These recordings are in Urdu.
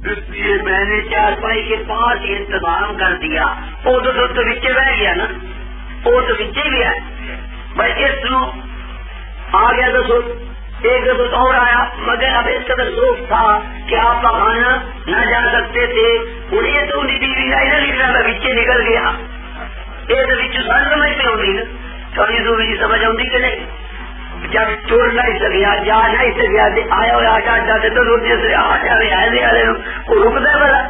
اس لیے میں نے چارپائی کے پاس انتظام کر دیا. وہ تو بچے بہ گیا نا, وہ تو بچے بھی ہے بھائی. اس نو آ گیا تو ایک دفعہ اور آیا, مگر اب اس قدر ضعف تھا کہ آپ پکانا نہ جا سکتے تھے. ہوں یہ تو انہیں بیوی کا نہ لکھ رہا تھا, بچے نکل گیا. یہ تو بچوں سر سمجھ پہ ہوتی نا, تھوڑی دوری سمجھ آتی کہ نہیں. جب چور نہیں سکیا, جا نہیں سکیا, آیا ہوا آٹا جاتے تو روٹی سے آٹا والے وہ رکتا ہے بڑا,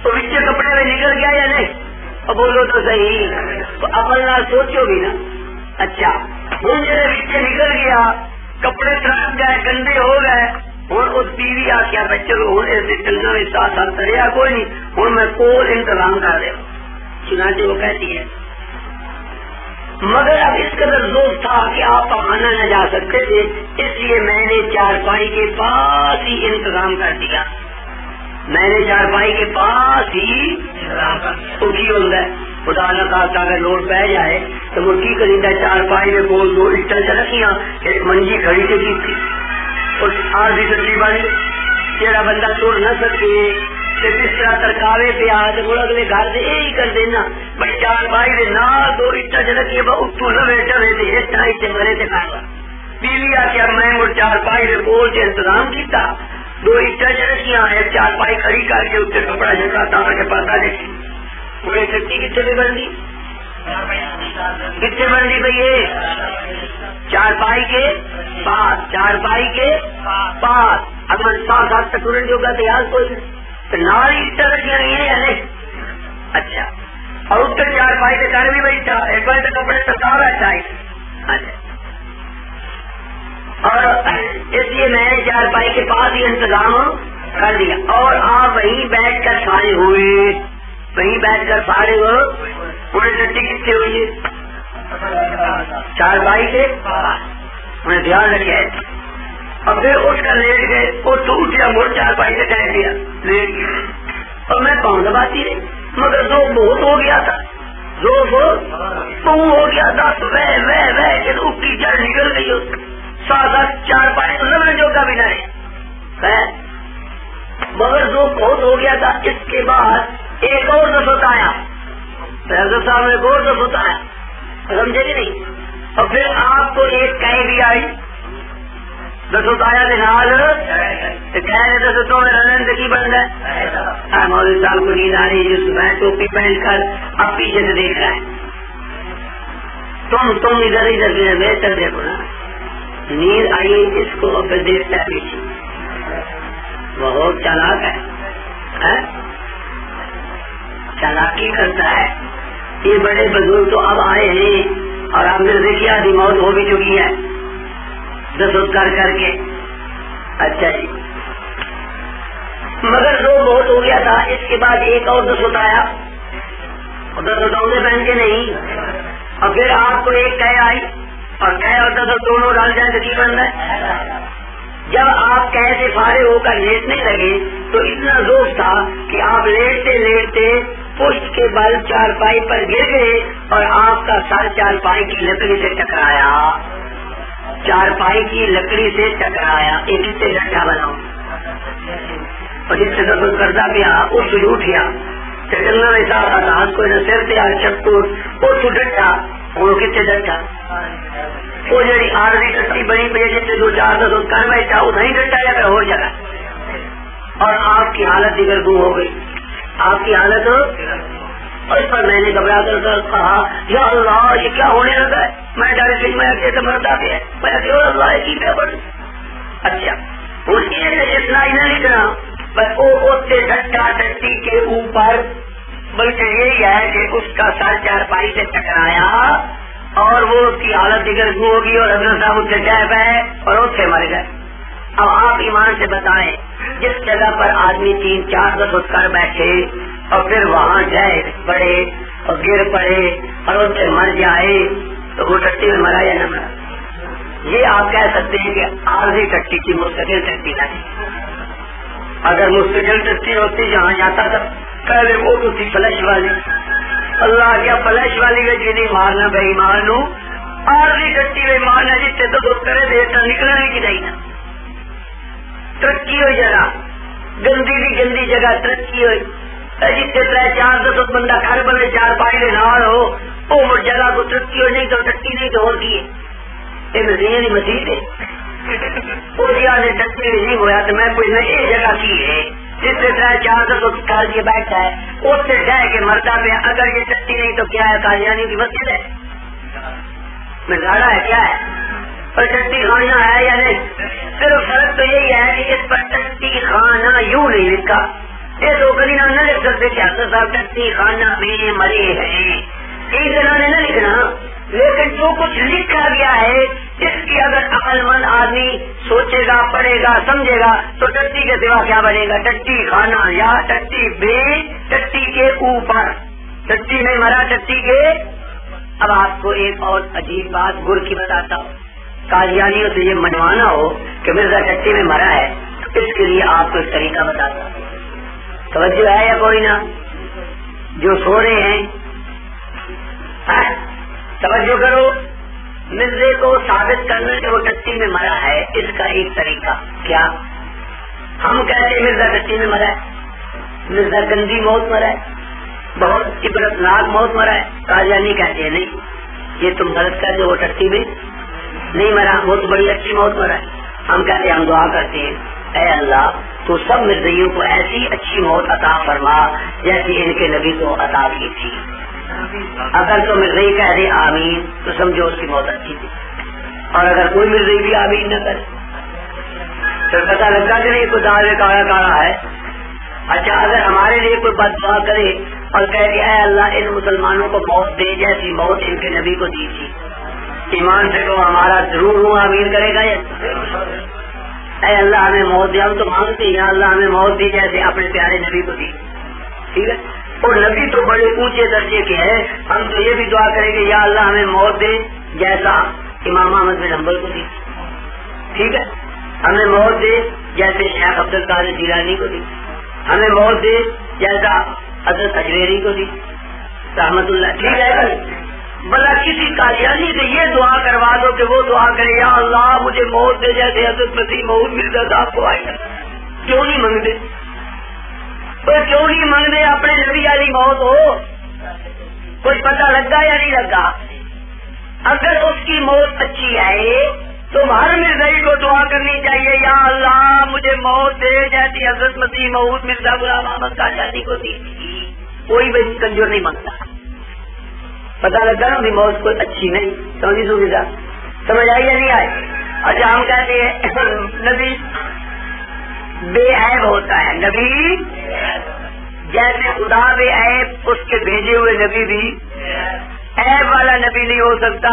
وہ بچے کپڑے میں نکل گیا یا نہیں. بولو تو صحیح, اپنے نال سوچو بھی نا. اچھا ہوں جی بچے نکل گیا, کپڑے ترک گئے, گندے ہو گئے. ہوں اس بیوی آ کیا بچے کو ہوں ایسے ٹنگا میں ساتھ ساتھ کریا کوئی نہیں, ہوں میں کول انتظام کر دیا. چنانچہ وہ کہتی ہے مگر اب اس قدر ذوق تھا کہ آپ پکانا نہ جا سکتے تھے, اس لیے میں نے چارپائی کے پاس ہی انتظام کر دیا. میں نے چارپائی کے پاس ہی تو کی ہوتا ہے خدا نہ خاصا اگر لوٹ بہ جائے تو وہ کی کریتا ہے. چارپائی میں بول دو اٹل چ رکھیاں, ایک منجی کھڑی سے کی تھی اور آدھی سچی بن جہاں بندہ توڑ نہ سکے کس طرح ترکاوے پہ آ تو وہ اگلے گھر سے یہی کر دینا بھائی چارپائی کے نہ دو اٹل چ رکھیے اتو نہ بیٹھا رہے اس طرح سے مرے سے کھانا. بیوی آ کے میں وہ چارپائی کے بول سے انتظام کیتا, دو اٹل چ رکھیاں, ایک چارپائی کھڑی کر کے اتنے کپڑا جھکا تار کے پتا دیکھی. پورے چٹی کتنے بن گئی, کتنے بن گئی بھائی یہ چارپائی کے پاس, چارپائی کے پاس. اگر سات سات تک ٹورنٹ ہوگا تو یاد کوئی نال ہی اٹھا رکھیاں گئی ہے یا نہیں. اچھا اور اس کے چارپائی کے گھر بھی بیٹھا, ایک بار تو کپڑے ستارا چاہیے. اچھا اور اس لیے میں نے چارپائی کے پاس ہی انتظام کر دیا اور آپ وہیں بیٹھ کر کھائے ہوئے, وہیں بیٹھ کر فارغ ہو. پورے چٹی کتنے ہوئی چارپائی کے میں دھیان رکھے. اور پھر اٹھ کر لیٹ گئے, وہ تو اٹھیا مڑ چارپائی سے کہہ دیا لیٹ گیا. اور میں پاؤں دباتی رہی مگر ذوق بہت ہو گیا تھا, ذوق پاؤں ہو گیا تھا. وہ کی جڑ نکل گئی, ساتھ ساتھ چارپائی لگنے جو کا بھی نہ رہے مگر ذوق بہت ہو گیا تھا. اس کے بعد ایک اور دفعہ آیا, حضرت صاحب نے ایک اور دفعہ آیا, سمجھے کہ نہیں. اور پھر آپ کو ایک کہہ بھی آئی دسوت آیا نال دسوتوں میں رنن کی بند ہے. مولوی صاحب کو نیند آ رہی ہے, جس میں ٹوپی پہن کر اب پیچھے سے دیکھ رہا ہے. تم ادھر ادھر بہتر دیکھو نا, نیند آئی اس کو اور پھر دیکھتا ہے پیچھے. بہت چالاک ہے, چالاکی کرتا ہے. یہ بڑے بزرگ تو اب آئے ہیں اور آپ نے دیکھا آدھی موت ہو بھی چکی ہے دسوت کر کے. اچھا جی مگر دو بہت ہو گیا تھا. اس کے بعد ایک اور دسوت آیا, دسوتوں میں پہن کے نہیں. اور پھر آپ کو ایک کہہ آئی اور کہہ اور دسوت دونوں ڈال جائیں تو کی بن ہے. جب آپ کہہ سے فارغ ہو کر لیٹنے لگے تو اتنا ذوق تھا کہ آپ لیٹتے لیٹتے پشت کے بل چارپائی پر گر گئے اور آپ کا سر چارپائی کی لکڑی سے ٹکرایا, چارپائی کی لکڑی سے ٹکرایا. ایک سے ڈنڈا بناؤ اور جس سے دفن کردہ پیا اس سے اٹھیا ٹنگا میں ساتھ ہاتھ کو سر پہ چپور اس کو ڈٹا. وہ کتنے ڈٹا وہ جی آرزی ٹٹی بنی پی جس سے دو چار دس کر بیٹھا وہ نہیں ڈٹا یا پھر ہو جگہ. اور آپ کی حالت دیگر گم ہو گئی, آپ کی حالت. اور اس پر میں نے گھبرا کر کہا یا اللہ یہ کیا ہونے لگا ہے. میں ڈر سے میں کیسے مرتا پہ میں کیوں اللہ کی پہ بڑھ. اچھا اس کی اتنا ہی نہ لکھنا بس وہ ڈٹا ڈٹی کے اوپر, بلکہ یہی ہے کہ اس کا سر چارپائی سے ٹکرایا اور وہ اس کی حالت دیگر گم ہوگی اور حضرت صاحب اس سے ڈہ گئے اور اس سے مر گئے. اب آپ ایمان سے بتائیں جس جگہ پر آدمی 3-4 دفعہ کر بیٹھے اور پھر وہاں جائے پڑے اور گر پڑے اور اس سے مر جائے تو وہ ٹٹی میں مرا یا نہ مرا. یہ آپ کہہ سکتے ہیں کہ عارضی ٹٹی کی مستقل ٹٹی نہ تھی. اگر مستقل ٹٹی ہوتی جہاں جاتا تھا پہلے وہ تو تھی فلش والی. اللہ کیا فلش والی میں جی نہیں مارنا بھائی مارنو, عارضی ٹٹی میں مارنا جس سے تو کرے دیتا نکلنے کی نہیں نا. ترقی ہو جانا گندی کی گندی جگہ ترقی ہوئی جتنے 3-4 بندہ گھر بنے 4 پائے نال ہو وہ جگہ کو ترقی ہو نہیں تو ٹٹی نہیں تو ہوتی ہے یہ مزید مسیح ہے وہ نے ٹٹی نہیں ہوا تو میں کوئی نئی جگہ کی ہے جس سے 3-4 کر کے بیٹھا ہے اس سے جائے کہ مرتا پہ اگر یہ ٹٹی نہیں تو کیا ہے قادیانی کی مسجد ہے میں گاڑا ہے کیا ہے پر ٹٹی خانہ ہے یا نہیں صرف فرق تو یہی ہے کہ اس پر ٹٹی خانہ یوں نہیں لکھا یہ تو کبھی نہ لکھ سکتے کہ حضرت صاحب ٹٹی خانہ میں مرے ہیں ایک طرح نے نہ لکھنا لیکن جو کچھ لکھا گیا ہے اس کی اگر عقل مند آدمی سوچے گا پڑھے گا سمجھے گا تو ٹٹی کے سوا کیا بنے گا ٹٹی خانہ یا ٹٹی بے ٹٹی کے اوپر ٹٹی میں مرا ٹٹی کے اب آپ کو ایک اور عجیب بات گر کی بتاتا ہوں قادیانیوں سے یہ منوانا ہو کہ مرزا ٹٹی میں مرا ہے تو اس کے لیے آپ کو ایک طریقہ بتاتا ہوں توجہ ہے یا کوئی نہ جو سو رہے ہیں توجہ کرو مرزے کو ثابت کرنا کہ وہ ٹٹی میں مرا ہے اس کا ایک طریقہ کیا ہم کہتے ہیں مرزا ٹٹی میں مرا ہے مرزا گندی موت مرا ہے بہت عبرتناک موت مرا ہے قادیانی کہتے ہیں نہیں یہ تم غلط کہتے وہ ٹٹی میں نہیں مرا وہ تو بڑی اچھی موت مرا ہے ہم کہتے ہیں ہم دعا کرتے ہیں اے اللہ تو سب مرزیوں کو ایسی اچھی موت عطا فرما جیسی ان کے نبی کو عطا کی تھی اگر تو مرزئی کہہ دے آمین تو سمجھو اس کی موت اچھی تھی اور اگر کوئی مرزئی بھی آمین نہ کرے تو پتا لگتا کہ نہیں کوئی دعوے کاڑا کاڑا ہے اچھا اگر ہمارے لیے کوئی بد دعا کرے اور کہہ کہ اے اللہ ان مسلمانوں کو موت دے جیسی موت ان کے نبی کو دی تھی ایمان سے تو ہمارا ضرور ہوں آمین کرے گا یا اے اللہ ہمیں موت دیا ہم تو مانگتے ہیں یا اللہ ہمیں موت دی جیسے اپنے پیارے نبی کو دی ٹھیک ہے اور نبی تو بڑے اونچے درجے کے ہیں ہم تو یہ بھی دعا کریں گے یا اللہ ہمیں موت دے جیسا امام احمد بن حنبل کو دی ٹھیک ہے ہمیں موت دے جیسے شیخ عبد القادر جیلانی کو دی ہمیں موت دے جیسا حضرت اجمیری کو دی رحمت اللہ ٹھیک ہے بلا کسی قادیانی سے یہ دعا کروا دو کہ وہ دعا کرے یا اللہ مجھے موت دے جیسے حضرت مسیح موعود مرزا صاحب کو آئی کیوں نہیں مانگتے کیوں نہیں مانگتے اپنے نبی والی موت ہو کچھ پتہ لگا یا نہیں لگا اگر اس کی موت اچھی ہے تو ہر مرزائی کو دعا کرنی چاہیے یا اللہ مجھے موت دے جیسی حضرت مسیح موعود مرزا غلام احمد قادیانی کو دی کوئی بھی کنجور نہیں مانگتا پتہ لگتا نا موت کوئی اچھی نہیں سمجھ سویدھا سمجھ آئی یا نہیں آئی اچھا ہم کہتے ہیں نبی بے عیب ہوتا ہے نبی جیسے خدا بے عیب اس کے بھیجے ہوئے نبی بھی عیب والا نبی نہیں ہو سکتا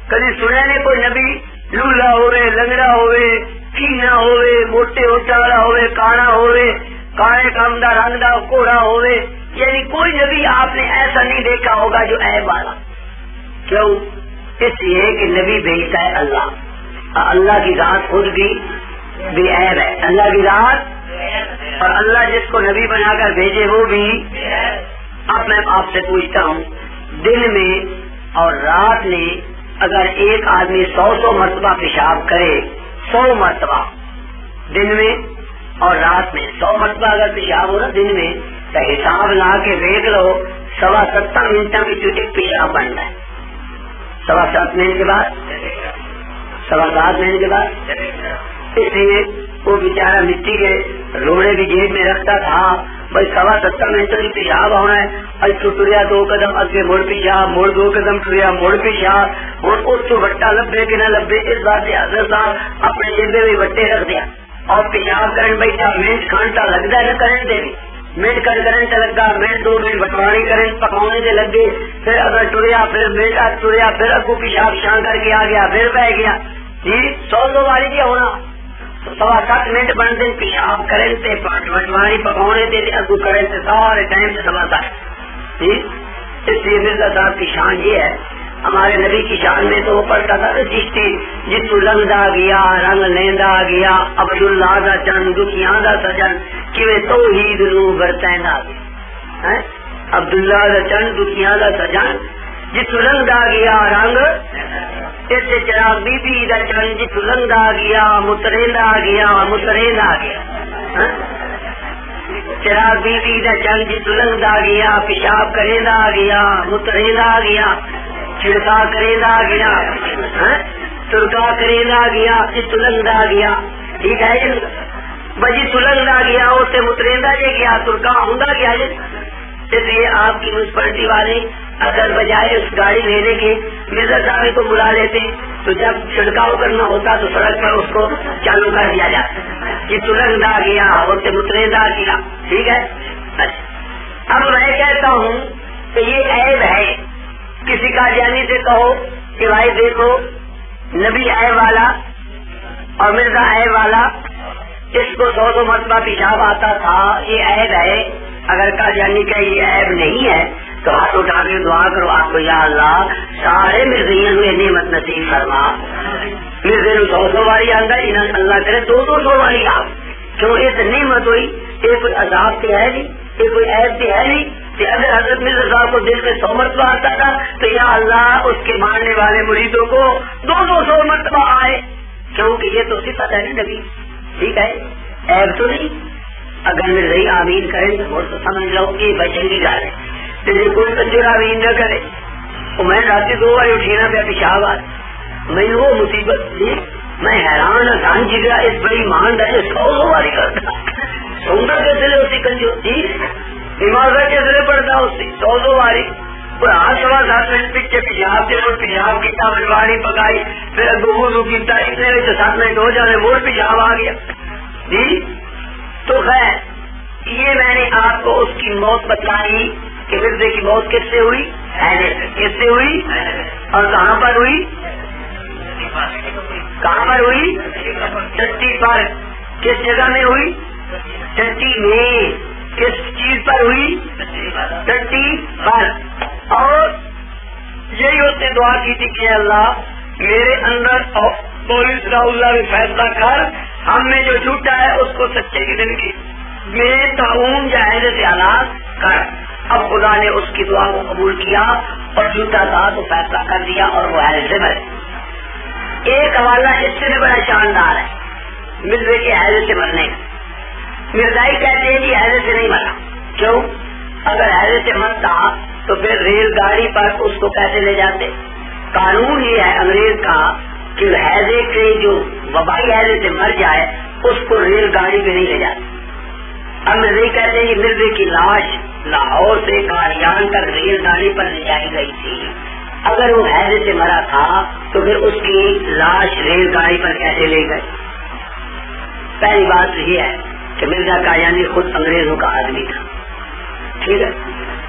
کبھی سنے نے کوئی نبی لولا ہوئے لنگڑا ہوئے کینا ہوئے موٹے اچاڑا ہوئے کانا ہوئے کانے کامدہ رنگدہ کوڑا ہوئے یعنی کوئی نبی آپ نے ایسا نہیں دیکھا ہوگا جو عیب والا کیوں اس لیے کہ نبی بھیجتا ہے اللہ کی ذات خود بھی بے عیب ہے اللہ کی ذات اور اللہ جس کو نبی بنا کر بھیجے وہ بھی اب میں آپ سے پوچھتا ہوں دن میں اور رات میں اگر ایک آدمی 100 مرتبہ پیشاب کرے 100 مرتبہ دن میں اور رات میں 100 مرتبہ اگر پیشاب ہو نا دن میں تو حساب لا کے دیکھ لو 7.25 منٹ میں ایک پیشاب بنتا ہے 7.25 منٹ کے بعد 7.25 منٹ کے بعد اس لیے وہ بیچارہ مٹی کے روڑے بھی جیب میں رکھتا تھا بھائی 7.25 منٹ کی پیشاب ہونا ہے اور ٹریا 2 قدم اگے مڑ پیشاب مڑ 2 قدم ٹریا مڑ پیشاب اور اس کو وٹا لبے کہ نہ لبے اس بات سے حضرت صاحب اپنے جیبے میں وٹے رکھ دیا اور پیشاب کرن بیٹھا منٹ کھانٹا لگتا ہے کرنٹ دے بھی منٹ کرنٹ لگا منٹ 2 منٹ بٹوانی کرنٹ پکانے سے لگ گئے پھر اگر ٹریا پھر منٹ ٹریا پھر اگو پیشاب شان کر کے آ گیا پھر بہ گیا جی 100 والی کیا ہونا 7.25 منٹ بنتے پیشاب کریں تے بٹوانی پکانے تے اگو کریں تے سارے ٹائم سے 7.25 جی اس لیے مرزا صاحب کی شان یہ ہے ہمارے نبی کی شان میں تو وہ پڑھتا تھا چشتی جتو لنگدا گیا رنگ لیندا گیا عبداللہ دا چن دکھیاں دا سجن کیویں توحید نو برتیندا گیا عبداللہ دا چن دکھیاں دا سجن جتو لنگدا گیا رنگ اس چراغ بی بی دا چن جتو لنگدا گیا متریندا گیا متریندا گیا تیرا بیوی دا چنگ تلنگ آ گیا، پیشاب کرے آ گیا، مترے آ گیا، چھڑکا کرے آ گیا، ترکا کرے آ گیا، تلنگ آ گیا، ٹھیک ہے بجی تلنگ آ گیا، اسے متریندا جے گیا، ترکا ہوں گیا جی. اس لیے آپ کی میونسپلٹی والے اگر بجائے اس گاڑی لینے کے مرزا صاحب کو بلا لیتے تو جب چھڑکاؤ کرنا ہوتا تو سڑک پر اس کو چالو کر دیا جاتا. یہ تلنگ آ گیا اور متریندا کیا، ٹھیک ہے. اب میں کہتا ہوں کہ یہ عیب ہے. کسی کا جانی سے کہو کہ بھائی دیکھو نبی عیب والا اور مرزا عیب والا، اس کو 100 مرتبہ پیشاب آتا تھا، یہ عیب ہے. اگر قادیانی کا یہ عیب نہیں ہے تو ہاتھ اٹھا کے دعا کرو آپ کو، یا اللہ سارے مرزیاں میں نعمت نصیب فرما. مرزے نو 100 واری آندا، اللہ کرے 200 واری آ. کیوں اس نعمت ہوئی، یہ کوئی عذاب سے ہے نہیں، یہ کوئی عیب سے ہے نہیں. کہ اگر حضرت مرزا صاحب کو دل میں 100 مرتبہ آتا تھا تو یا اللہ اس کے ماننے والے مریدوں کو 200 مرتبہ آئے، کیونکہ یہ تو صفت ہے نا نبی. ٹھیک ہے، عیب تو نہیں. اگر مرزائی آمین کریں تو سمجھ لو کہ بچن کی گال ہے. جیسے کوئی کنجور آمین نہ کرے تو میں رات 2 بار اٹھینا پہ پیشاب آ میں وہ مصیبت تھی. میں حیران آسان جگہ اس بڑی مان رہے 100 باری کرتا سوندر کیسے ہوتی کنجور تھی، نماز کیسے پڑتا اس سے 100 باری. اور 8-7 منٹ پیچھے پیشاب سے پیشاب کیا بلواری پکائی، پھر وضو کیتا، اتنے 7 منٹ ہو جانے وہ پیشاب آ گیا جی. تو خیر یہ میں نے آپ کو اس کی موت بتائی کہ مرزے کی موت کس سے ہوئی، کس سے ہوئی اور کہاں پر ہوئی، کہاں پر ہوئی، ٹٹی پر. کس جگہ میں ہوئی، ٹٹی میں. کس چیز پر ہوئی، ٹٹی پر. اور یہی اس نے دعا کی تھی کہ اللہ میرے اندر پولیس اللہ میں فیصلہ کر، ہم میں جو جھوٹا ہے اس کو سچے کی زندگی میں تعاون جائزے سے آلات کر. اب خدا نے اس کی دعا کو قبول کیا اور جھوٹا تھا تو فیصلہ کر دیا اور وہ حیض سے مرے. ایک حوالہ اس سے بھی بڑا شاندار ہے مرزے کے حیض سے مرنے کا. مرزائی کہتے ہیں کہ حیض سے نہیں مرا. کیوں؟ اگر حیض سے مرتا تو پھر ریل گاڑی پر اس کو کیسے لے جاتے؟ قانون یہ ہے انگریز کا کہ حیضے کے جو وبائی حیضے سے مر جائے اس کو ریل گاڑی پہ نہیں لے جاتے. اب مرزائی کہتے ہیں کہ مرزے کی لاش لاہور سے قادیان تک ریل گاڑی پر لے جائی گئی تھی. اگر وہ حیضے سے مرا تھا تو پھر اس کی لاش ریل گاڑی پر کیسے لے گئے؟ پہلی بات تو یہ ہے کہ مرزا قادیانی خود انگریزوں کا آدمی تھا. ٹھیک ہے،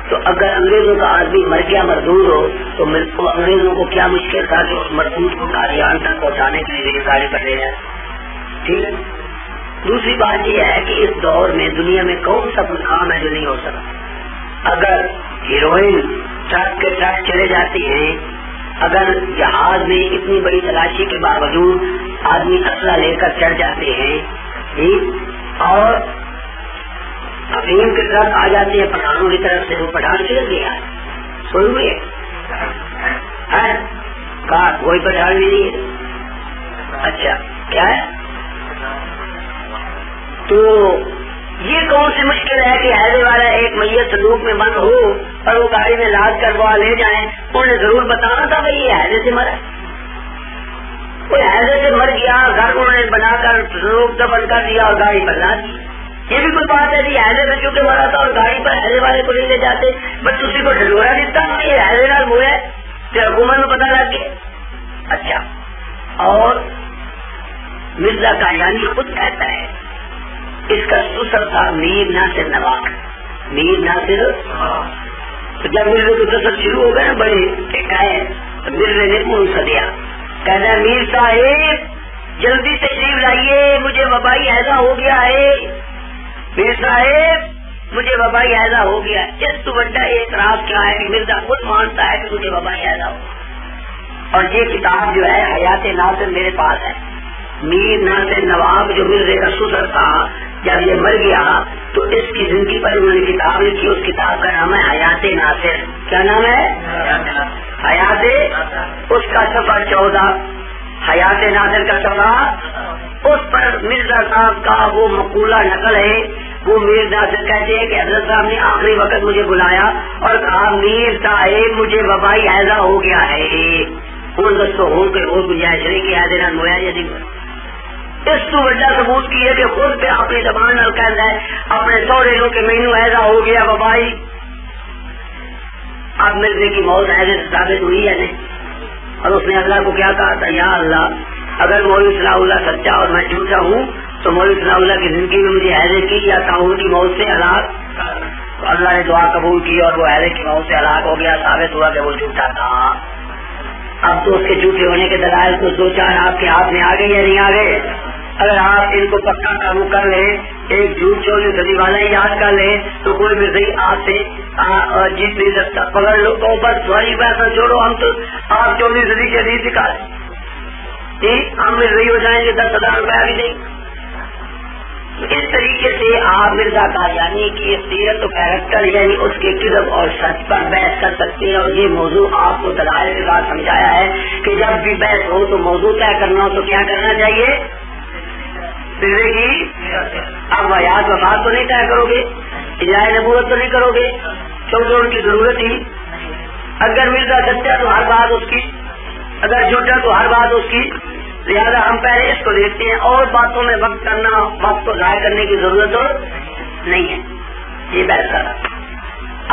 تو اگر انگریزوں کا آدمی مر گیا مردود ہو تو انگریزوں کو کیا مشکل تھا کہ اس مردود کو قادیان تک پہنچانے کے لیے گاڑی پر لے جائے. ٹھیک ہے. دوسری بات یہ ہے کہ اس دور میں دنیا میں کون سا کام ہے جو نہیں ہو سکتا. اگر ہیروئن ٹرک کے ٹرک چلے جاتی ہیں، اگر جہاز میں اتنی بڑی تلاشی کے باوجود آدمی اسلحہ لے کر چڑھ جاتے ہیں اور افیم کے ٹرک آ جاتے ہیں پٹھانوں کی طرف سے، وہ پٹھان کدھر گیا سن ہوئے کہا کوئی پٹھان نہیں ہے. اچھا کیا ہے؟ تو یہ کون سی مشکل ہے کہ حیضے والا ایک میت صندوق میں بند ہو اور وہ گاڑی میں لاد کر وہ لے جائیں؟ انہیں ضرور بتانا تھا بھائی یہ حیضے سے مرا. کوئی حیضے سے مر گیا، گھر انہوں نے بنا کر صندوق دفن کر دیا اور گاڑی پر لا دی. یہ بھی کوئی بات ہے کہ حیضے میں چونکہ مرا تھا اور گاڑی پر حیضے والے کو نہیں لے جاتے، بس اسی کو ڈھلورا دیتا یہ حیضے نال وہ ہے کہ حکومت میں پتا لگ گیا. اچھا، اور مرزا قادیانی خود کہتا ہے اس کا سسر تھا میر ناصر نواز. میر ناصر تو جب مرزے کو سسر شروع ہو گئے بڑے تو مرزے نے منہ سدیا، کہنا میر صاحب جلدی تشریف لائیے، مجھے وبائی حیضہ ہو گیا ہے. میر صاحب مجھے وبائی حیضہ ہو گیا. اس تو بڑا اعتراف کیا ہے کہ مرزا خود مانتا ہے کہ مجھے وبائی حیضہ ہو. اور یہ کتاب جو ہے حیات ناصر میرے پاس ہے. میر ناصر نواب جو مرزے کا سسر تھا جب یہ مر گیا تو اس کی زندگی پر انہوں نے کتاب لکھی. اس کتاب کا نام ہے حیات ناصر. کیا نام ہے؟ حیات. اس کا صفحہ 14 حیات ناصر کا صفحہ. اس پر مرزا صاحب کا وہ مقولہ نقل ہے وہ میر ناصر کہتے ہیں کہ حضرت صاحب نے آخری وقت مجھے بلایا اور کہا میر صاحب مجھے وبائی ایزا ہو گیا ہے، ان دوستوں ہو کے وہ گنجائش رہی کہ ایزے نہ مویا یا نہیں۔ اس تو وجہ ثبوت کی ہے کہ خود پہ اپنی زبان نال کہتا ہے اپنے سوہرے لو کہ مینو ایزا ہو گیا وبائی۔ اب مرزے کی موت ایزے سے ثابت ہوئی ہے نہیں، اور اس نے اللہ کو کیا کہا تھا، یا اللہ اگر مولوی صلاح اللہ سچا اور میں جھوٹا ہوں تو مولوی صلاح اللہ کی زندگی میں مجھے حیضے کی یا تعاون کی موت سے ہلاک، تو اللہ نے دعا قبول کی اور وہ حیضے کی موت سے ہلاک ہو گیا، ثابت ہوا کہ وہ جھوٹا تھا۔ اب تو اس کے جھوٹے ہونے کے دلائل کو دو چار آپ کے ہاتھ میں آ گئے یا نہیں آ گئے؟ اگر آپ ان کو پکا قابو کر لیں، ایک جھوٹ 24 صدی والا ہی یاد کر لیں تو کوئی بھی صحیح آپ سے جیت نہیں سکتا۔ پکڑ لو تو بس تھوڑی پیسہ چھوڑو، ہم تو آپ 24 صدی کے حدیث سکھا دیں، ہم میں صحیح ہو جائیں گے 10,000 روپیہ بھی دیں۔ اس طریقے سے آپ مرزا قادیانی کی سیرت و کیریکٹر یعنی اس کے کذب اور سچ پر بحث کر سکتے ہیں، اور یہ موضوع آپ کو دلائل کے بعد سمجھایا ہے کہ جب بھی بحث ہو تو موضوع طے کرنا ہو تو کیا کرنا چاہیے؟ اب حیات وفات تو نہیں طے کرو گے، اجرائے نبوت تو نہیں کرو گے، کیونکہ ان کی ضرورت ہی۔ اگر مرزا سچا تو ہر بات اس کی، اگر جھوٹا تو ہر بات اس کی، لہٰذا ہم پہلے اس کو دیکھتے ہیں، اور باتوں میں وقت کرنا، وقت کو ضائع کرنے کی ضرورت نہیں ہے۔ یہ بحث کر رہا،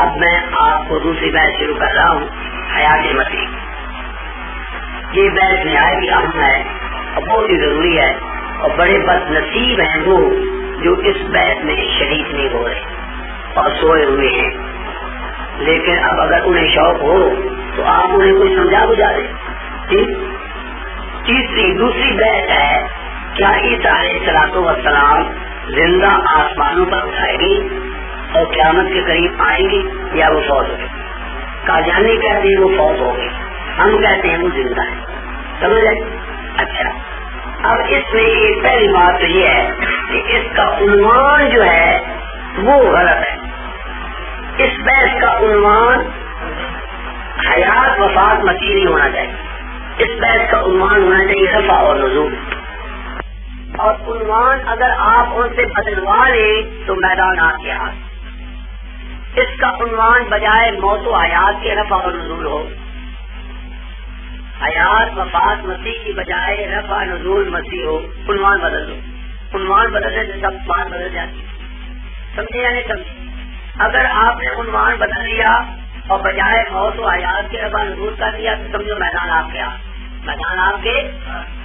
اب میں آپ کو دوسری بحث شروع کر رہا ہوں، حیات مسیح۔ یہ بحث نہایت ہی اہم ہے اور بہت ہی ضروری ہے، اور بڑے بد نصیب ہیں وہ جو اس بحث میں شریک نہیں ہو رہے اور سوئے ہوئے ہیں، لیکن اب اگر انہیں شوق ہو تو آپ انہیں کوئی سمجھا بجھا دیں۔ ٹھیک۔ دوسری بحث ہے کیا عیسیٰ علیہ الصلوۃ والسلام زندہ آسمانوں پر اٹھائے گی اور قیامت کے قریب آئیں گی یا وہ فوت ہو گئے؟ قادیانی کہتے ہیں وہ فوت ہو گئے، ہم کہتے ہیں وہ زندہ ہے، سمجھ آئے؟ اچھا، اب اس میں ایک پہلی بات تو یہ ہے کہ اس کا عنوان جو ہے وہ غلط ہے۔ اس بحث کا عنوان حیات وفات مسیح نہیں ہونا چاہیے، اس بحث کا عنوان ہونا چاہیے رفع اور نزول، اور عنوان اگر آپ ان سے بدلوا لیں تو میدان آپ کے ہاتھ۔ اس کا عنوان بجائے موت و حیات کے رفع اور نزول ہو، حیات وفات مسیح کی بجائے رفع نزول مسیح ہو، عنوان بدل دو۔ عنوان بدلنے سے سب بات بدل جاتی، سمجھے یا نہیں سمجھے؟ اگر آپ نے عنوان بدل لیا اور بجائے موت و حیات کے رفع نزول کر دیا تو سمجھو میدان آپ کے ہاتھ، میدان آپ کے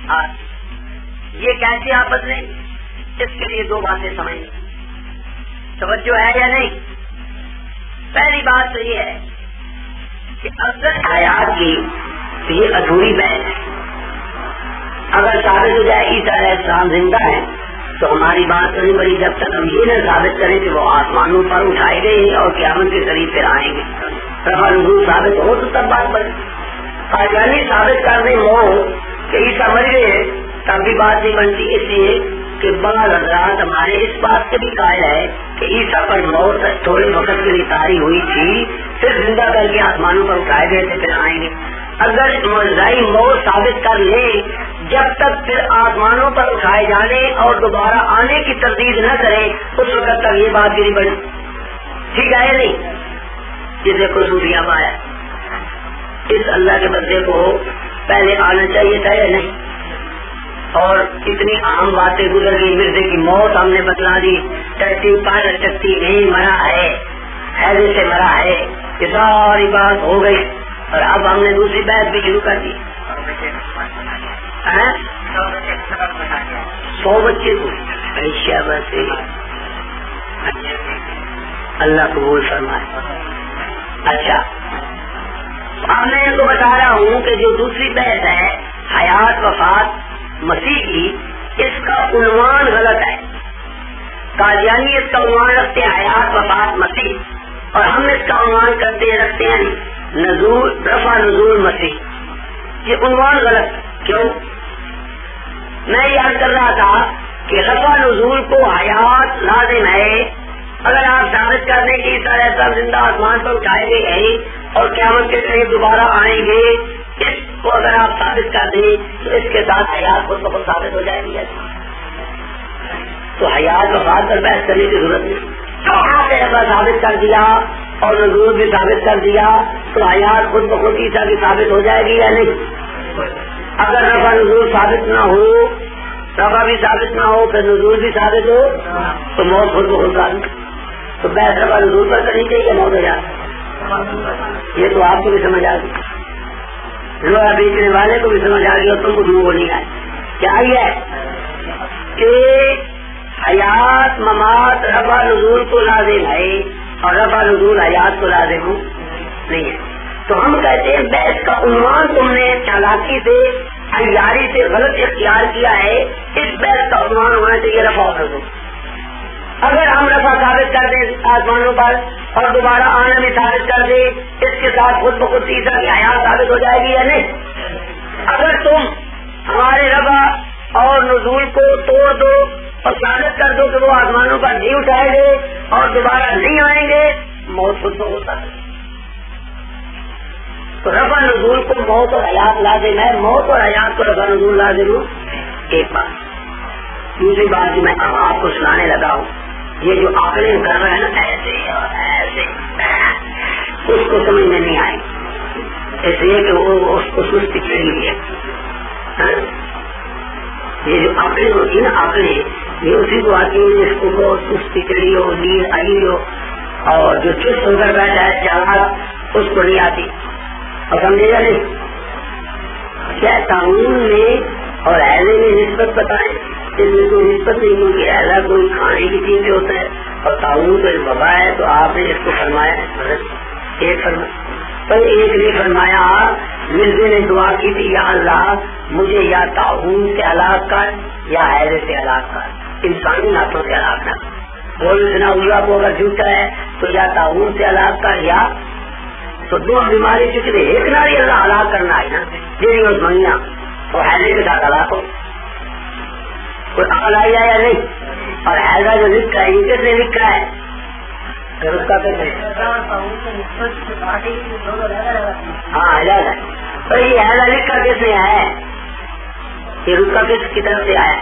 ہاتھ۔ یہ کیسے آپ بدلیں؟ اس کے لیے دو باتیں سمجھیں، توجہ ہے یا نہیں؟ پہلی بات تو یہ ہے کہ اصل حیات کی یہ ادھوری بحث ہے۔ اگر ثابت ہو جائے عیسیٰ علیہ السلام زندہ ہے تو ہماری بات نہیں بڑی، جب تک ہم یہ نہ ثابت کریں کہ وہ آسمانوں پر اٹھائے گئے ہیں اور قیامت کے قریب پھر آئیں گے، رفع نزول ثابت ہو تو تب بات بڑھے۔ قادیانی ثابت کر دیں کہ عیسیٰ مر گئے تب بھی بات نہیں بنتی، اس لیے کہ بعض حضرات ہمارے اس بات سے بھی قائل ہے کہ عیسیٰ پر موت تھوڑے وقت کے لیے طاری ہوئی تھی، پھر زندہ کر کے آسمانوں پر اٹھائے گئے تھے، پھر آئیں گے۔ اگر معجزائی موت ثابت کر لیں جب تک پھر آسمانوں پر اٹھائے جانے اور دوبارہ آنے کی تردید نہ کریں اس وقت تک یہ بات بھی نہیں بڑی۔ ٹھیک ہے یا نہیں؟ یہ دیکھو صوفیہ پایا، اس اللہ کے بندے کو پہلے آنا چاہیے تھا یا نہیں؟ اور اتنی عام باتیں گزر گئی، مرزے کی موت ہم نے بتلا دی، ٹٹی پر ٹٹی نہیں مرا ہے، حیضے سے مرا ہے، یہ ساری بات ہو گئی، اور اب ہم نے دوسری بحث بھی شروع کر دی۔ 100 بچے کو اللہ قبول فرمائے۔ اچھا، اب میں ان کو بتا رہا ہوں کہ جو دوسری بحث ہے حیات وفات مسیح کی، اس کا عنوان غلط ہے۔ قادیانی اس کا عنوان رکھتے ہیں حیات وفات مسیح، اور ہم اس کا عنوان رکھتے ہیں نزول رفع نزول مسیح۔ یہ عنوان غلط کیوں؟ میں یاد کر رہا تھا کہ رفع نزول کو حیات لازم ہے۔ اگر آپ ثابت کر دیں کہ عیسیٰ علیہ السلام زندہ آسمان پر اٹھائے گئے ہیں اور قیامت کے قریب دوبارہ آئیں گے، اس کو اگر آپ ثابت کر دیں تو اس کے ساتھ حیات کو ثابت ہو جائے گی۔ تو حیات وفات پر بحث کرنے کی ضرورت نہیں. تو آپ نے رفع ثابت کر دیا اور نزول بھی ثابت کر دیا تو حیات خود بخود عیسیٰ کی ثابت ہو جائے گی یا نہیں؟ اگر رفع نزول ثابت نہ ہو، رفع بھی ثابت نہ ہو پھر نزول بھی ثابت ہو تو موت خود بخود ثابت. تو بحث رفع نزول پر کرنی چاہیے موت ہو جائے. یہ تو آپ کو بھی سمجھ آ گئی، لوہا بیچنے والے کو بھی سمجھ آ گئی اور تم کو ڈوبو نہیں آئے. کیا ہے کہ حیات ممات رفع نزول کو لازم ہے اور رفع نزول حیات کو لازم نہیں ہے. تو ہم کہتے ہیں بحث کا عنوان تم نے چالاکی سے عیاری سے غلط اختیار کیا ہے. اس بحث کا عنوان ہونا چاہیے رفع نزول. اگر ہم رفع ثابت کر دیں آسمانوں پر اور دوبارہ آنا بھی ثابت کر دیں، اس کے ساتھ خود بخود عیسیٰ کی حیات ثابت ہو جائے گی یا نہیں؟ اگر تم ہمارے رفع اور نزول کو توڑ دو اور ثابت کر دو کہ وہ آسمانوں پر نہیں اٹھائے گے اور دوبارہ نہیں آئیں گے، موت خود بخود ہوتا ہے. تو رفع نزول کو موت اور حیات لازم ہے، موت اور حیات کو رفع نزول لازم ہو. ایک بات. دوسری بات جو میں آپ کو سنانے لگا ہوں، یہ جو عقلیں کر رہے ہیں نا ایسے اور ایسے، اس کو سمجھ میں نہیں آئی، اس لیے کہ وہ اس کو سستی چڑھی ہے. یہ جو عقلیں ہوتی ہے نا عقلیں، یہ اسی کو آتی ہے جس کو بہت سستی چڑھی ہو، نیند آئی ہو، اور جو چست ہو کر بیٹھا ہے چاہت اس کو نہیں آتی. اور سمجھے گا نہیں کیا قانون میں اور ایسے میں نسبت بتائیں، اس میں کوئی نسبت نہیں، کیونکہ ایسا کوئی کھانے کی چیز جو ہوتا ہے اور تعاون کا وبا ہے. تو آپ نے اس کو فرمایا ایک نے فرمایا مرزے نے دعا کی تھی یا اللہ مجھے یا تعاون سے ہلاک کر یا حیضے سے ہلاک کر، انسانی ہاتھوں سے ہلاک کر. بولنا اللہ کو اگر جھوٹا ہے تو یا تعاون سے ہلاک کر یا تو دو بیماری چکے ایک ناری اللہ ہلاک کرنا ہے نا جی اس منگیا اور حیضے کے ساتھ ہلاک ہو. کوئی عقل آئی ہے یا نہیں؟ اور حیضہ جو لکھا ہے یہ کس نے لکھا ہے؟ اس کا ہاں علاج ہے. تو یہ حیضہ لکھا کس نے ہے؟ یہ رخ کا کس کی طرف سے آیا؟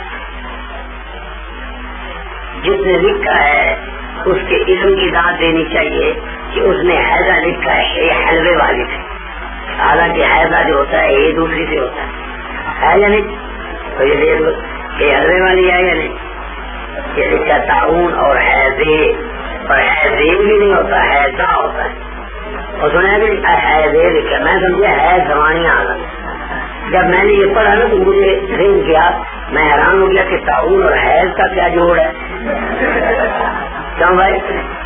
جس نے لکھا ہے اس کے علم کی داد دینی چاہیے کہ اس نے حیضہ لکھا ہے یہ حلوے والی سے. حالانکہ حیضہ جو ہوتا ہے یہ دوسری سے ہوتا ہے یا نہیں؟ تو یہ دیکھ لو یہ حلوے والی ہے یا نہیں؟ یہ لکھا تعاون اور حیضے، اور حیضے بھی نہیں ہوتا حیضہ ہوتا ہے. اور سنا کہ حیضے لکھا، میں سمجھا حیض زمانیاں آ گئی. جب میں نے یہ پڑھا نا تو مجھے ذہن کیا، میں حیران ہو گیا کہ تعاون اور حیض کا کیا جوڑ ہے. کیوں بھائی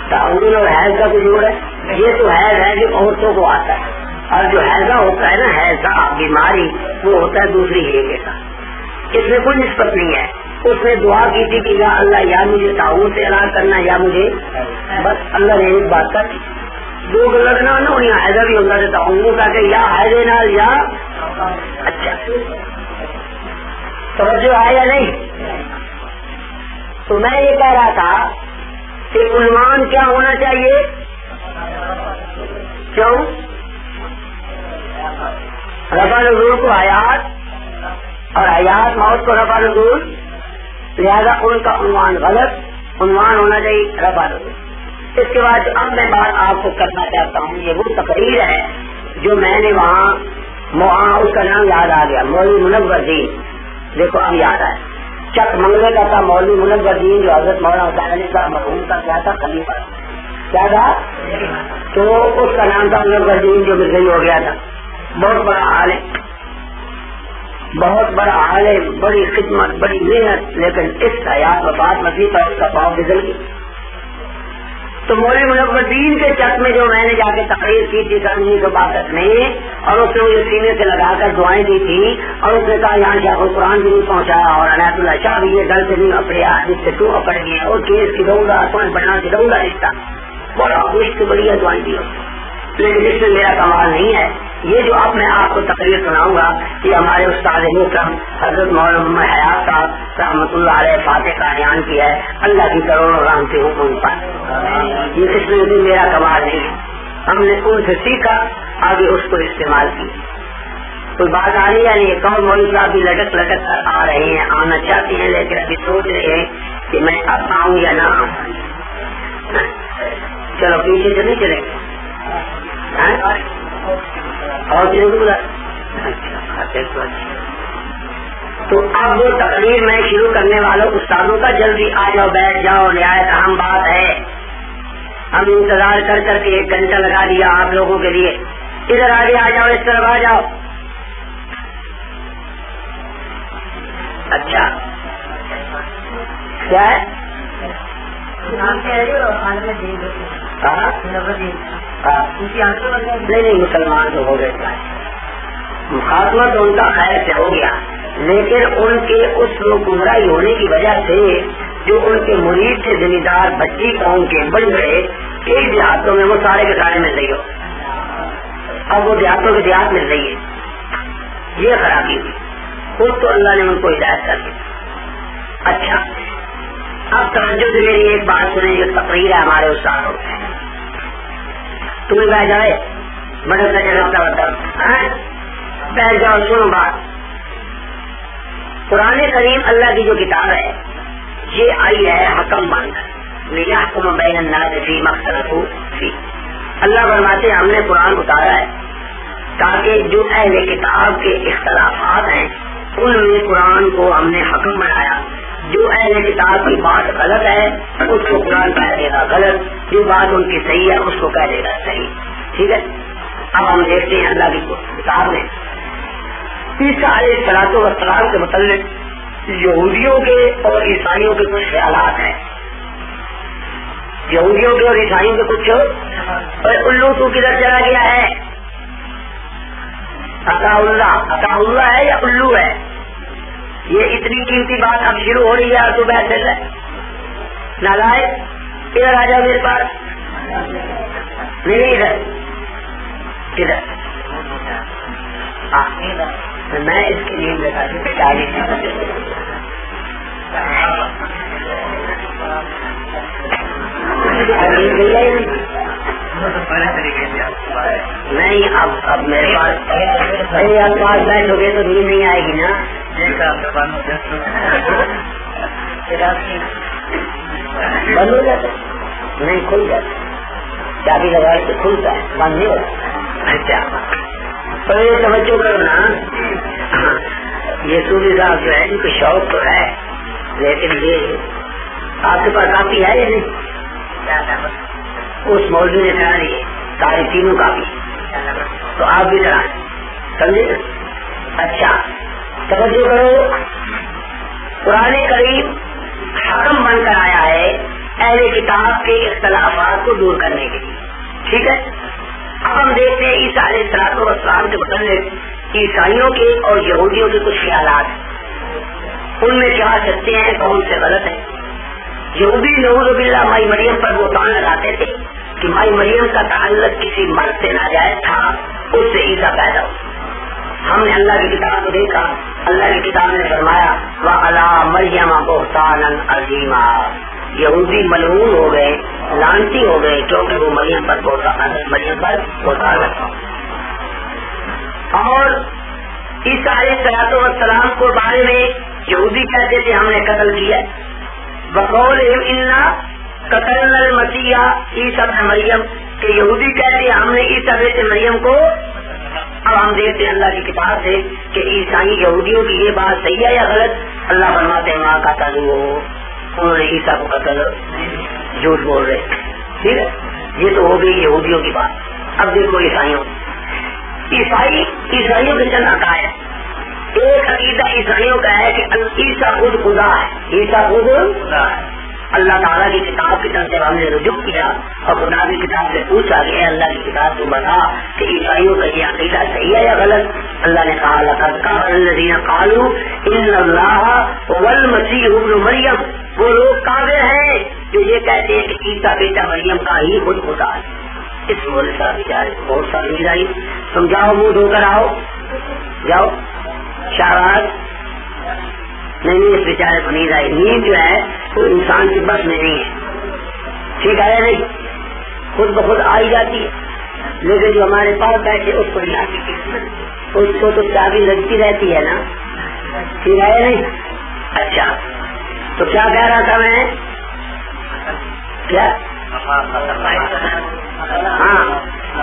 تعاون اور حیض کا کوئی جوڑ ہے؟ یہ تو حیض ہے کہ عورتوں کو آتا ہے، اور جو حیضہ ہوتا ہے نا حیضہ بیماری وہ ہوتا ہے دوسری ہے کے ساتھ، اس میں کوئی نسبت نہیں ہے. اس نے دعا کی تھی کہ یا اللہ یا مجھے تعاون سے ہلاک کرنا یا مجھے، بس اللہ نے ایک بات کر دو لگنا نہ ہوئی حیضہ بھی ہوتا تھا تعاون کا کہ یا حیضے نال یا. اچھا توجہ ہے یا نہیں؟ تو میں یہ کہہ رہا تھا کہ عنوان کیا ہونا چاہیے؟ کیوں رفع نزول کو حیات اور حیات موت کو رفع نزول، لہذا ان کا عنوان غلط، عنوان ہونا چاہیے رفع نزول. اس کے بعد اب میں بات آپ کو کرنا چاہتا ہوں، یہ وہ تقریر ہے جو میں نے وہاں اس کا نام یاد آ گیا، مولوی منور دین. دیکھو اب یاد آئے چک منگلے کا تھا مولوی منور دین جو حضرت مولانا حسین علی کا مرحوم کا کیا تھا خلیفہ کیا تھا، تو اس کا نام تھا منور دین جو مرزئی ہو گیا تھا. بہت بڑا عالم، بہت بڑا عالم، بڑی خدمت، بڑی محنت، لیکن اس حیات وفات مسیح پر اس کا پاؤں پھسل گئی. تو مولوی منور دین کے چک میں جو میں نے جا کے تقریر کی تھی 1962 میں، اور اس نے مجھے سینے سے لگا کر دعائیں دی تھی، اور اس نے کہا یہاں شیخ القرآن بھی نہیں پہنچایا اور عنایت اللہ شاہ بھی یہ گل سے نہیں اپڑیا جس سے تو اپڑ گیا اور کیس کی دوں گا سوچ بڑھنا سے دوں گا رشتہ. بڑا خوش کی بڑی دعائیں دی، لیکن اس میں میرا کمال نہیں ہے. یہ جو اب میں آپ کو تقریر سناؤں گا یہ ہمارے استاد محترم حضرت مولانا محمد حیات صاحب رحمۃ اللہ علیہ فاتح کا بیان کیا ہے. اللہ کی کروڑوں رحمتیں ہوں ان پر. یہ اس میں بھی میرا کمال نہیں ہے، ہم نے ان سے سیکھا آگے اس کو استعمال کیا. کوئی بات آ رہی ہے نہیں، کون مولوی صاحب بھی لٹک کر آ رہے ہیں، آنا چاہتے ہیں لیکن ابھی سوچ رہے ہیں کہ میں اب آؤں یا نہ آؤں. چلو پیچھے سے نہیں چلے اور کسی کو بلا. تو اب وہ تقریر میں شروع کرنے والوں استادوں کا جلدی آ جاؤ, بیٹھ جاؤ, نہایت اہم بات ہے. ہم انتظار کر کر کے 1 گھنٹہ لگا دیا آپ لوگوں کے لیے. ادھر آگے آ جاؤ, اس طرف آ جاؤ. اچھا کیا ہے نہیں مسلمان تو ہو گئے, خاتمہ تو ان کا خیر سے ہو گیا, لیکن ان کے اس گمراہی ہونے کی وجہ سے جو ان کے مرید تھے زمیندار بچی قوم کے بن گئے, ایک دیہاتوں میں وہ سارے کے سارے مل رہی ہو, اب وہ دیہاتوں کے دیہات مل رہی ہے. یہ خرابی ہوئی, خود تو اللہ نے ان کو ہدایت کر دی. اچھا اب توجہ سے میری ایک بات سنیں, جو تقریر ہے ہمارے استادوں تمہیں بیٹھ جائے بڑے بیٹھ جاؤ, سنو بات. قرآن کریم اللہ کی جو کتاب ہے یہ آئی ہے حکم بن کر لیحکم بین الناس فیما اختلفوا فیہ. اللہ فرماتے ہیں ہم نے قرآن اتارا ہے تاکہ جو اہل کتاب کے اختلافات ہیں ان میں قرآن کو ہم نے حکم بنایا. جو اہل کتاب کی بات غلط ہے اس کو قرآن کہہ دے گا غلط, جو بات ان کی صحیح ہے اس کو کہہ دے گا صحیح. ٹھیک ہے, اب ہم دیکھتے ہیں اللہ کی کتاب میں عیسیٰ علیہ الصلوۃ والسلام کے متعلق یہودیوں کے اور عیسائیوں کے کچھ خیالات ہیں. یہودیوں کے اور عیسائیوں کے کچھ, اور الو تو کدھر چلا گیا ہے؟ عطا اللہ ہے یا الو ہے؟ یہ اتنی قیمتی بات اب شروع ہو رہی ہے تو بیٹھ ہے نالائق. ادھر آ جاؤ میرے پاس. نہیں ادھر کدھر میں اس کے لیے نہیں. اب میرے پاس بیٹھو گے تو نیند نہیں آئے گی نا. بند ہو جاتا نہیں, کھل جاتا, چابی لگا کے کھلتا ہے, بند نہیں ہوتا. اچھا تو یہ توجہ کرو نا, یہ صوفی صاحب جو ہے ان کو شوق تو ہے, لیکن یہ آپ کے پاس کافی ہے یا نہیں؟ اس مولوی نے کرا لی ساری تینوں کافی, تو آپ بھی کرائیں, سمجھے؟ اچھا توجہ کرو, قرآن کریم حکم بن کر آیا ہے اہل کتاب کے اختلافات کو دور کرنے کے لیے. ٹھیک ہے, اب ہم دیکھتے ہیں عیسیٰ علیہ الصلوۃ والسلام کے متعلق عیسائیوں کے اور یہودیوں کے کچھ خیالات, ان میں کیا سچے ہیں کون سے غلط ہیں. یہودی نعوذ باللہ مائی مریم پر بہتان لگاتے تھے کہ مائی مریم کا تعلق کسی مرد سے ناجائز تھا, اس سے عیسیٰ پیدا ہو. ہم نے اللہ کی کتاب کو دیکھا, اللہ کی کتاب نے فرمایا وَعَلَىٰ مَرْيَمَ بُهْتَانًا عَظِيمًا. یہودی ملعون ہو گئے, لعنتی ہو گئے, کیونکہ وہ مریم پر بہتان رکھا. اور عیسیٰ علیہ الصلوۃ والسلام کو بارے میں یہودی کہتے تھے ہم نے قتل کیا, بقولہم انا قتلنا المسیح عیسیٰ ابن مریم, کہ یہودی کہتے ہم نے عیسیٰ بیٹے مریم کو. اب ہم دیکھتے ہیں اللہ کی کتاب سے کہ عیسائی یہودیوں کی یہ بات صحیح ہے یا غلط. اللہ فرماتے ہیں ماں کا تعلق انہوں نے عیسیٰ کو قتل, جھوٹ بول رہے. ٹھیک ہے, یہ تو ہو گئی یہودیوں کی بات. اب دیکھو عیسائیوں کے چند عقائد. ایک عقیدہ عیسائیوں کا ہے کہ عیسیٰ خود خدا ہے, عیسیٰ خود خدا ہے. اللہ تعالیٰ کی کتاب کی طرف سے ہم نے رجوع کیا اور خدا کی کتاب سے پوچھا کہ اللہ کی کتاب کو بتا کہ عیسائیوں کا یہ عقیدہ صحیح ہے یا غلط. اللہ نے کہا لقد كفر الذين قالوا ان اللہ هو المسیح ابن مریم. وہ لوگ کافر ہیں جو یہ کہتے ہیں کہ عیسیٰ بیٹا مریم کا ہی خود خدا ہے. اس بولے سا بیچارے بہت ساری جائی, تم جاؤ منہ دھو کر آؤ, جاؤ شہباز. نہیں اس بیچارے کو نیند آئی. نیند جو ہے وہ انسان کی بس میں نہیں ہے, ٹھیک ہے نہیں, خود بخود آئی جاتی ہے, لیکن جو ہمارے پاس بیٹھے اس کو نہیں آتی, اس کو تو چابی لگتی رہتی ہے نا, ٹھیک ہے نہیں. اچھا تو کیا کہہ رہا تھا میں؟ کیا؟ ہاں،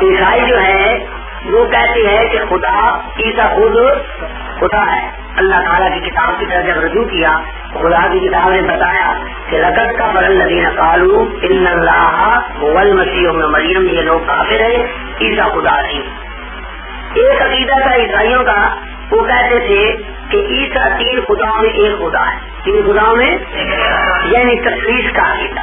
عیسائی جو ہے وہ کہتی ہے کہ خدا عیسیٰ خود خدا ہے. اللہ تعالیٰ کی کتاب کی طرف جب رجوع کیا خدا کی کتاب نے بتایا کہ لقد کفر الذین قالوا ان اللہ هو المسیح ابن مریم، یہ لوگ کافر ہیں، عیسیٰ خدا نہیں. ایک عقیدہ تھا عیسائیوں کا، وہ کہتے تھے کہ عیسیٰ تین خداؤں میں ایک خدا ہے. تین خداؤں میں یعنی تثلیث کا عقیدہ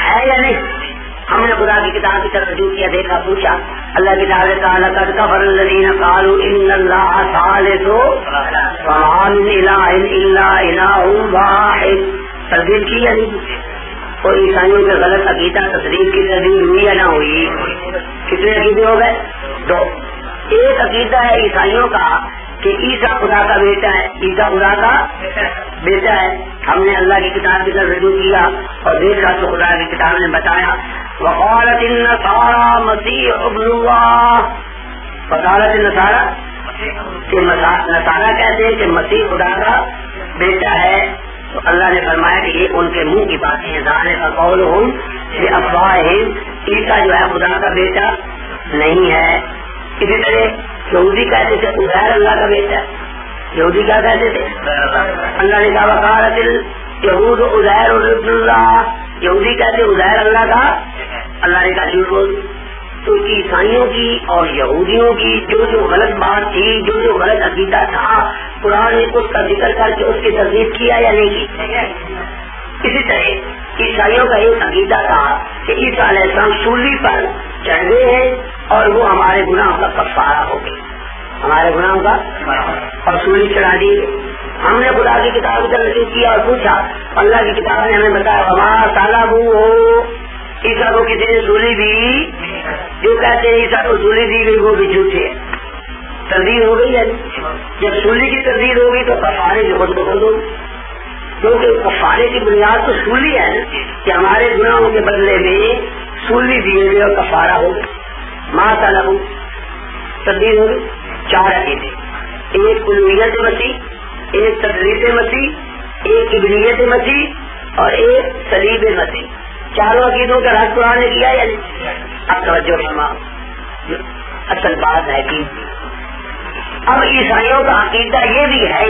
ہے یا نہیں؟ ہم نے خدا کی کتاب کی طرف رجوع کیا، دیکھا، پوچھا. اللہ کی کتاب نے کہا لقد کفر الذین قالوا ان اللہ ثالث وما من الہ الا الہ واحد. تردید کی یا نہیں؟ اور عیسائیوں کے غلط عقیدہ تصدیق کی تردید ہوئی یا نہ ہوئی؟ کتنے عقیدے ہو گئے؟ دو. ایک عقیدہ ہے عیسائیوں کا کہ عیسیٰ خدا کا بیٹا ہے، عیسیٰ خدا کا بیٹا ہے. ہم نے اللہ کی کتاب کی طرف رجوع کیا اور دیکھا تو خدا کی کتاب نے بتایا وقالت النصارى مسیح ابن اللہ. وقالت النصارى کہ نصارہ کہتے ہیں کہ مسیح خدا کا بیٹا ہے. تو اللہ نے فرمایا کہ یہ ان کے منہ کی باتیں ہیں. ذالک قولہم بافواہہم، عیسیٰ جو ہے خدا کا بیٹا نہیں ہے. اسی طرح یہودی کہتے تھے عزیر اللہ کا بیٹا ہے. یہودی کیا کہتے تھے؟ اللہ نے کہا وقالت اليہود عزیر ابن اللہ. یہودی کہتے عزیر اللہ کا، اللہ نے کہا جھوٹ بول. تو عیسائیوں کی اور یہودیوں کی جو غلط بات تھی، جو غلط عقیدہ تھا، قرآن نے اس کا ذکر کر کے اس کی تصدیق کیا یا نہیں کی؟ اسی طرح عیسائیوں کا ایک عقیدہ تھا کہ عیسیٰ علیہ السلام سولی پر چڑھ گئے ہیں اور وہ ہمارے گناہوں کا کفارہ ہو گئے، ہمارے گناہوں کا، اور سولی چڑھا دی. ہم نے خدا کی کتاب کی طرف رجوع کیا اور پوچھا، اللہ کی کتاب نے ہمیں بتایا وما صلبوہ ہو، عیسیٰ کو کسی نے سولی دی. جو کہتے ہیں عیسیٰ کو سولی دی گئی وہ بھی جھوٹے. تردید ہو گئی ہے. جب سولی کی تردید ہوگی تو کفارے کی خود بخود ہوگی، کیونکہ کفارے کی بنیاد تو سولی ہے نا، کہ ہمارے گناہوں کے بدلے میں سولی دیے گئے اور کفارہ ہو گئے. ماں صلبوہ تردید ہو گئی. چار عقیدے، ایک الوہیت مسیح، ایک تثلیث مسیح، ایک ابنیت مسیح اور ایک صلیب مسیح. چاروں عقیدوں کا رد قرآن نے کیا یا نہیں؟ اب توجہ فرما، اصل بات ہے کہ اب عیسائیوں کا عقیدہ یہ بھی ہے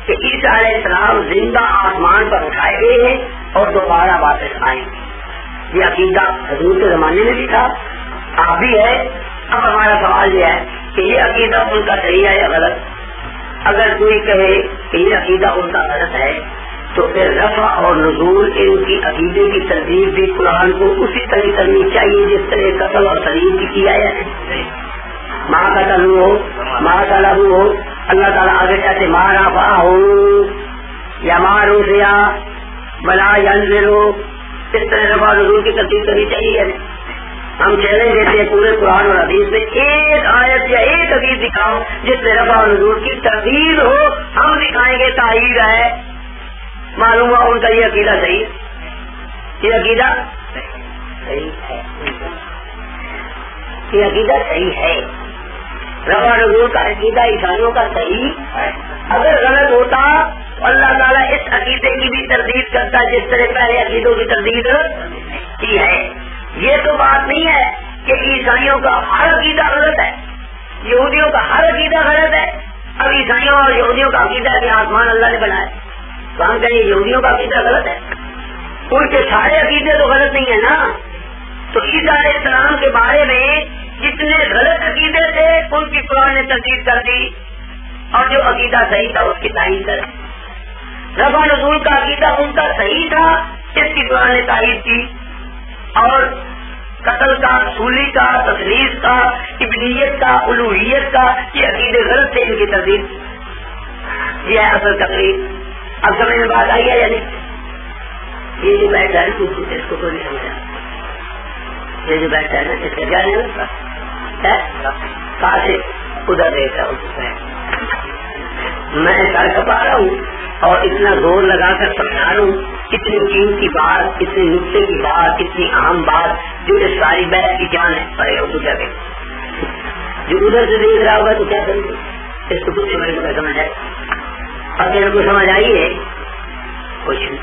کہ عیسیٰ علیہ السلام زندہ آسمان پر اٹھائے گئے ہیں اور دوبارہ واپس آئیں گے. یہ عقیدہ حضور کے زمانے میں بھی تھا، اب بھی ہے. اب ہمارا سوال یہ ہے کہ یہ عقیدہ ان کا صحیح ہے یا غلط؟ اگر کوئی کہے کہ یہ عقیدہ ان کا غلط ہے تو پھر رفع اور نزول ان کی عقیدے کی تردید بھی قرآن کو اسی طرح کرنی چاہیے جس طرح قتل اور سلیم کی کیا ہے. ماں قتل ہو، ماں طلب ہو، اللہ تعالیٰ آگے کہتے ماں رفع ہو یا ماں روسیا بلا ینزلو، اس طرح رفع نزول کی تردید کرنی چاہیے. ہم چیلنج دیتے ہیں پورے قرآن اور حدیث میں ایک آیت یا ایک حدیث دکھاؤ جس سے رفع نزول کی تردید ہو. ہم دکھائیں گے تائید ہے. معلوم ہوا ان کا یہ عقیدہ صحیح ہے، یہ عقیدہ صحیح ہے، یہ عقیدہ صحیح ہے. رفع نزول کا عقیدہ عیسائیوں کا صحیح ہے. اگر غلط ہوتا اللہ تعالیٰ اس عقیدے کی بھی تردید کرتا جس طرح پہلے عقیدوں کی تردید کی ہے. یہ تو بات نہیں ہے کہ عیسائیوں کا ہر عقیدہ غلط ہے، یہودیوں کا ہر عقیدہ غلط ہے. اب عیسائیوں اور یہودیوں کا عقیدہ ہے کہ آسمان اللہ نے بنایا، تو ہم کہیں یہودیوں کا عقیدہ غلط ہے. ان کے سارے عقیدے تو غلط نہیں ہے نا. تو عیسیٰ علیہ السلام کے بارے میں جتنے غلط عقیدے تھے ان کی قرآن نے تردید کر دی اور جو عقیدہ صحیح تھا اس کی تائید کر. رفع نزول کا عقیدہ ان کا صحیح تھا، اس کی قرآن نے تائید کی. اور قتل کا، سولی کا، تثلیث کا، ابنیت کا، الوہیت کا، یہ عقیدے غلط تھے، ان کی تردید. یہ ہے اصل تقریر. اب سمجھ میں بات آئی ہے یا نہیں؟ یہ جو بیٹھا ہے اس کو کوئی نہیں سمجھا. یہ جو بیٹھا ہے نا اس کا کیا ہے کہاں سے ادھر دیکھ رہا ہوں میں سر کپا رہا ہوں اور اتنا زور لگا کر سمجھا رہا ہوں. اتنی قیمتی بات، اتنی نقطے کی بات، اتنی اہم بات جو اس ساری بحث کی جان ہے. ارے تو کیا کریں، جو ادھر سے دیکھ رہا ہوگا تو کیا کریں گے؟ اس کو کچھ سمجھ آئے. اور میرے کو سمجھ آئی ہے کچھ نہیں.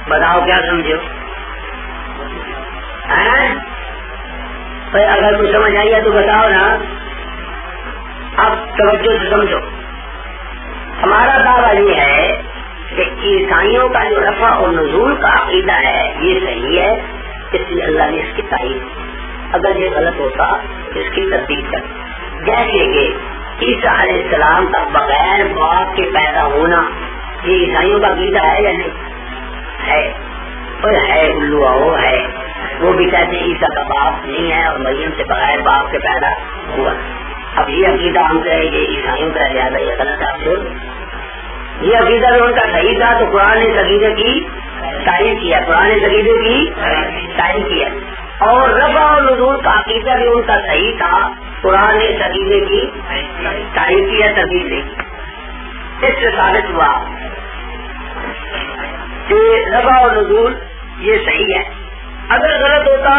بتاؤ کیا سمجھو؟ اگر کچھ سمجھ آئی ہے تو بتاؤ نا. اب توجہ سے سمجھو. ہمارا دعویٰ یہ ہے کہ عیسائیوں کا جو رفع اور نزول کا عقیدہ ہے یہ صحیح ہے، اس لیے اللہ نے اس کی تعریف. اگر یہ غلط ہوتا اس کی تصدیق کر. جیسے کہ عیسیٰ علیہ السلام کا بغیر باپ کے پیدا ہونا یہ عیسائیوں کا عقیدہ ہے یا نہیں؟ ہے. اور ہے الو آؤ ہے. وہ بھی کہتے ہیں عیسیٰ کا باپ نہیں ہے اور مریم سے بغیر باپ کے پیدا ہوا. اب یہ عقیدہ ہم کہیں گے عیسائیوں کا زیادہ یہ غلط ہے. یہ عقیدہ جو ان کا صحیح تھا تو قرآن نے عقیدے کی تعریف کیا. قرآن نے عقیدے کی تعریف کیا. اور رفع اور نزول کا عقیدہ بھی ان کا صحیح تھا. قرآن نے عقیدے کی تعریف کیا، تردید نہیں. اس سے ثابت ہوا کہ رفع اور نزول یہ صحیح ہے. اگر غلط ہوتا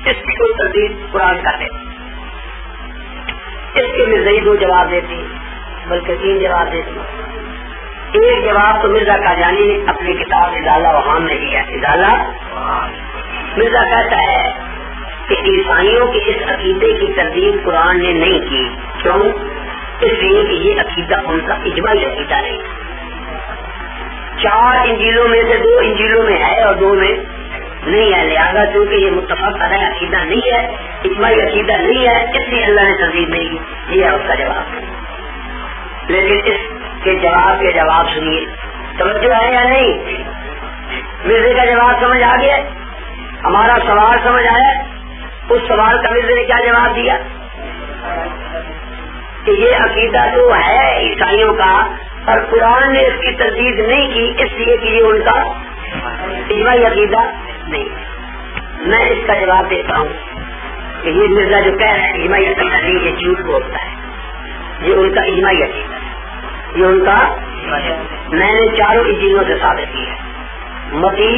اس کی کوئی تردید قرآن کرتے. اس کے مرزا دو جواب دیتی بلکہ 3 جواب دیتی. ایک جواب تو مرزا قادیانی نے اپنی کتاب اضالہ وہام میں دیا. اضالہ مرزا کہتا ہے کہ عیسائیوں کے اس عقیدے کی تردید قرآن نے نہیں کی. کیوں؟ اس لیے کہ یہ عقیدہ ان کا اجماعی عقیدہ نہیں. 4 انجیلوں میں سے 2 انجیلوں میں ہے اور 2 میں نہیں ہے. لہٰذا چونکہ یہ متفق علیہ عقیدہ نہیں ہے، اجماعی عقیدہ نہیں ہے، اس لیے اللہ نے تردید نہیں کی. یہ ہے اس کا جواب. لیکن اس کے جواب سنیے. توجہ ہے یا نہیں؟ مرزے کا جواب سمجھ آ گیا؟ ہمارا سوال سمجھ آیا؟ اس سوال کا مرزے نے کیا جواب دیا کہ یہ عقیدہ جو ہے عیسائیوں کا اور قرآن نے اس کی تردید نہیں کی، اس لیے کہ یہ ان کا اجماعی عقیدہ نہیں. میں اس کا جواب دیتا ہوں کہ یہ مرزا جو کہہ رہے ہیں اجماعی عقیدہ نہیں، یہ جھوٹ بولتا ہے. یہ ان کا اجماعی عقیدہ ہے. یہ ان کا میں نے 4 انجیلوں سے ثابت کی ہے. متی،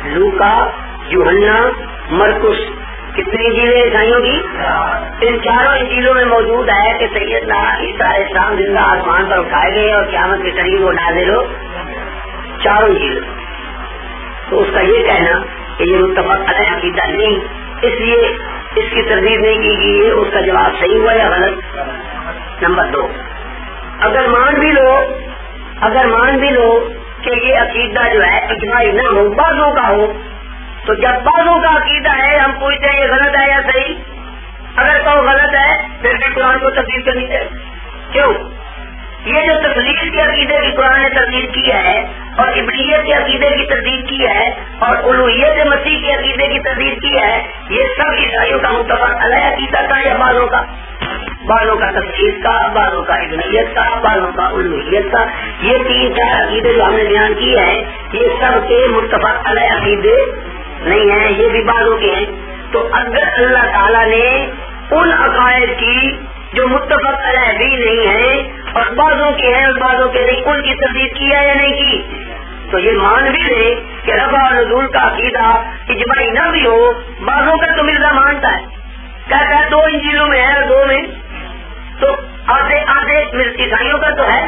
لوکا، یوحنا، مرکس. کتنی انجیلیں عیسائیوں کی؟ ان 4 انجیلوں میں موجود ہے کہ سیدنا عیسیٰ علیہ السلام زندہ آسمان پر اٹھائے گئے اور قیامت کے قریب وہ نازل ہو. 4 انجیلوں. تو اس کا یہ کہنا کہ یہ متفق علیہ عقیدہ نہیں، اس لیے اس کی تردید نہیں کی گئی، اس کا جواب صحیح ہوا یا غلط؟ نمبر 2، اگر مان بھی لو کہ یہ عقیدہ جو ہے اجماعی نہ ہو، بعضوں کا ہو، تو جب بعضوں کا عقیدہ ہے ہم پوچھتے ہیں یہ غلط ہے یا صحیح؟ اگر تو غلط ہے پھر بھی قرآن کو تبدیل کرنی چاہیے. کیوں؟ یہ جو تبدیل کے عقیدے کی قرآن نے تبدیل کی ہے اور ابلیت کے عقیدے کی تردید کی ہے اور الوہیت مسیح کے عقیدے کی تردید کی ہے، یہ سب عیسائیوں کا متفق علیہ عقیدہ کا یا بعضوں کا تفسیر کا، بعضوں کا ابلیت کا، بعضوں کا الوہیت کا. یہ 3-4 عقیدے جو ہم نے بیان کیے ہیں یہ سب کے متفق علیہ عقیدے نہیں ہیں، یہ بھی بعضوں کے ہیں. تو اگر اللہ تعالیٰ نے ان عقائد کی جو متفق علیہ بھی نہیں ہیں اور بعضوں کے ہیں اور بعضوں کے نہیں، ان کی تردید کی ہے یا نہیں کی، تو یہ مان بھی لے کہ رفع اور نزول کا عقیدہ اجماعی نہ بھی ہو. بعضوں کا تو مرزا مانتا ہے، کہتا ہے 2 انجیلوں میں ہے اور 2 میں، تو آدھے عیسائیوں کا تو ہے،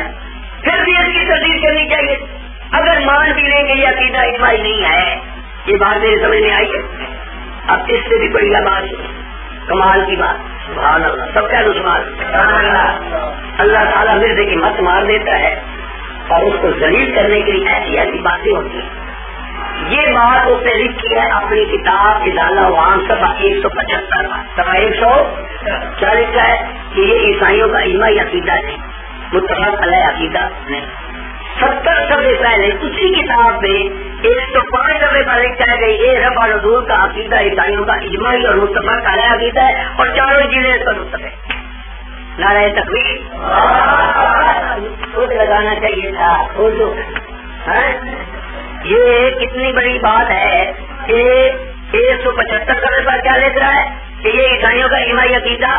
پھر بھی اس کی تردید کرنی چاہیے. اگر مان بھی لیں کہ یہ عقیدہ اجماعی نہیں ہے. یہ بات میری سمجھ میں آئی ہے؟ اب اس سے بھی بڑی بات، کمال کی بات، سبحان اللہ، سب کا سبحان اللہ. اللہ تعالیٰ مرزے کی مت مار دیتا ہے اور اس کو ذلیل کرنے کے لیے ایسی باتیں ہوتی ہیں. یہ بات اس نے لکھی ہے اپنی کتاب اضالہ وہام صفحہ 175 صفحہ 140 ہے کہ یہ عیسائیوں کا اجماعی عقیدہ نہیں، متفق علیہ عقیدہ نہیں. 70 صفحے پہلے اسی کتاب میں 105 صفحے پر لکھا گئی یہ رفع نزول کا عقیدہ عیسائیوں کا اجماعی اور متفق علیہ عقیدہ ہے اور 4 انجیلیں اس پر متفق. نعرہ تکبیر خود لگانا چاہیے تھا. یہ کتنی بڑی بات ہے کہ 175 صفحے پر کیا لکھ رہا ہے کہ یہ عیسائیوں کا اجماعی عقیدہ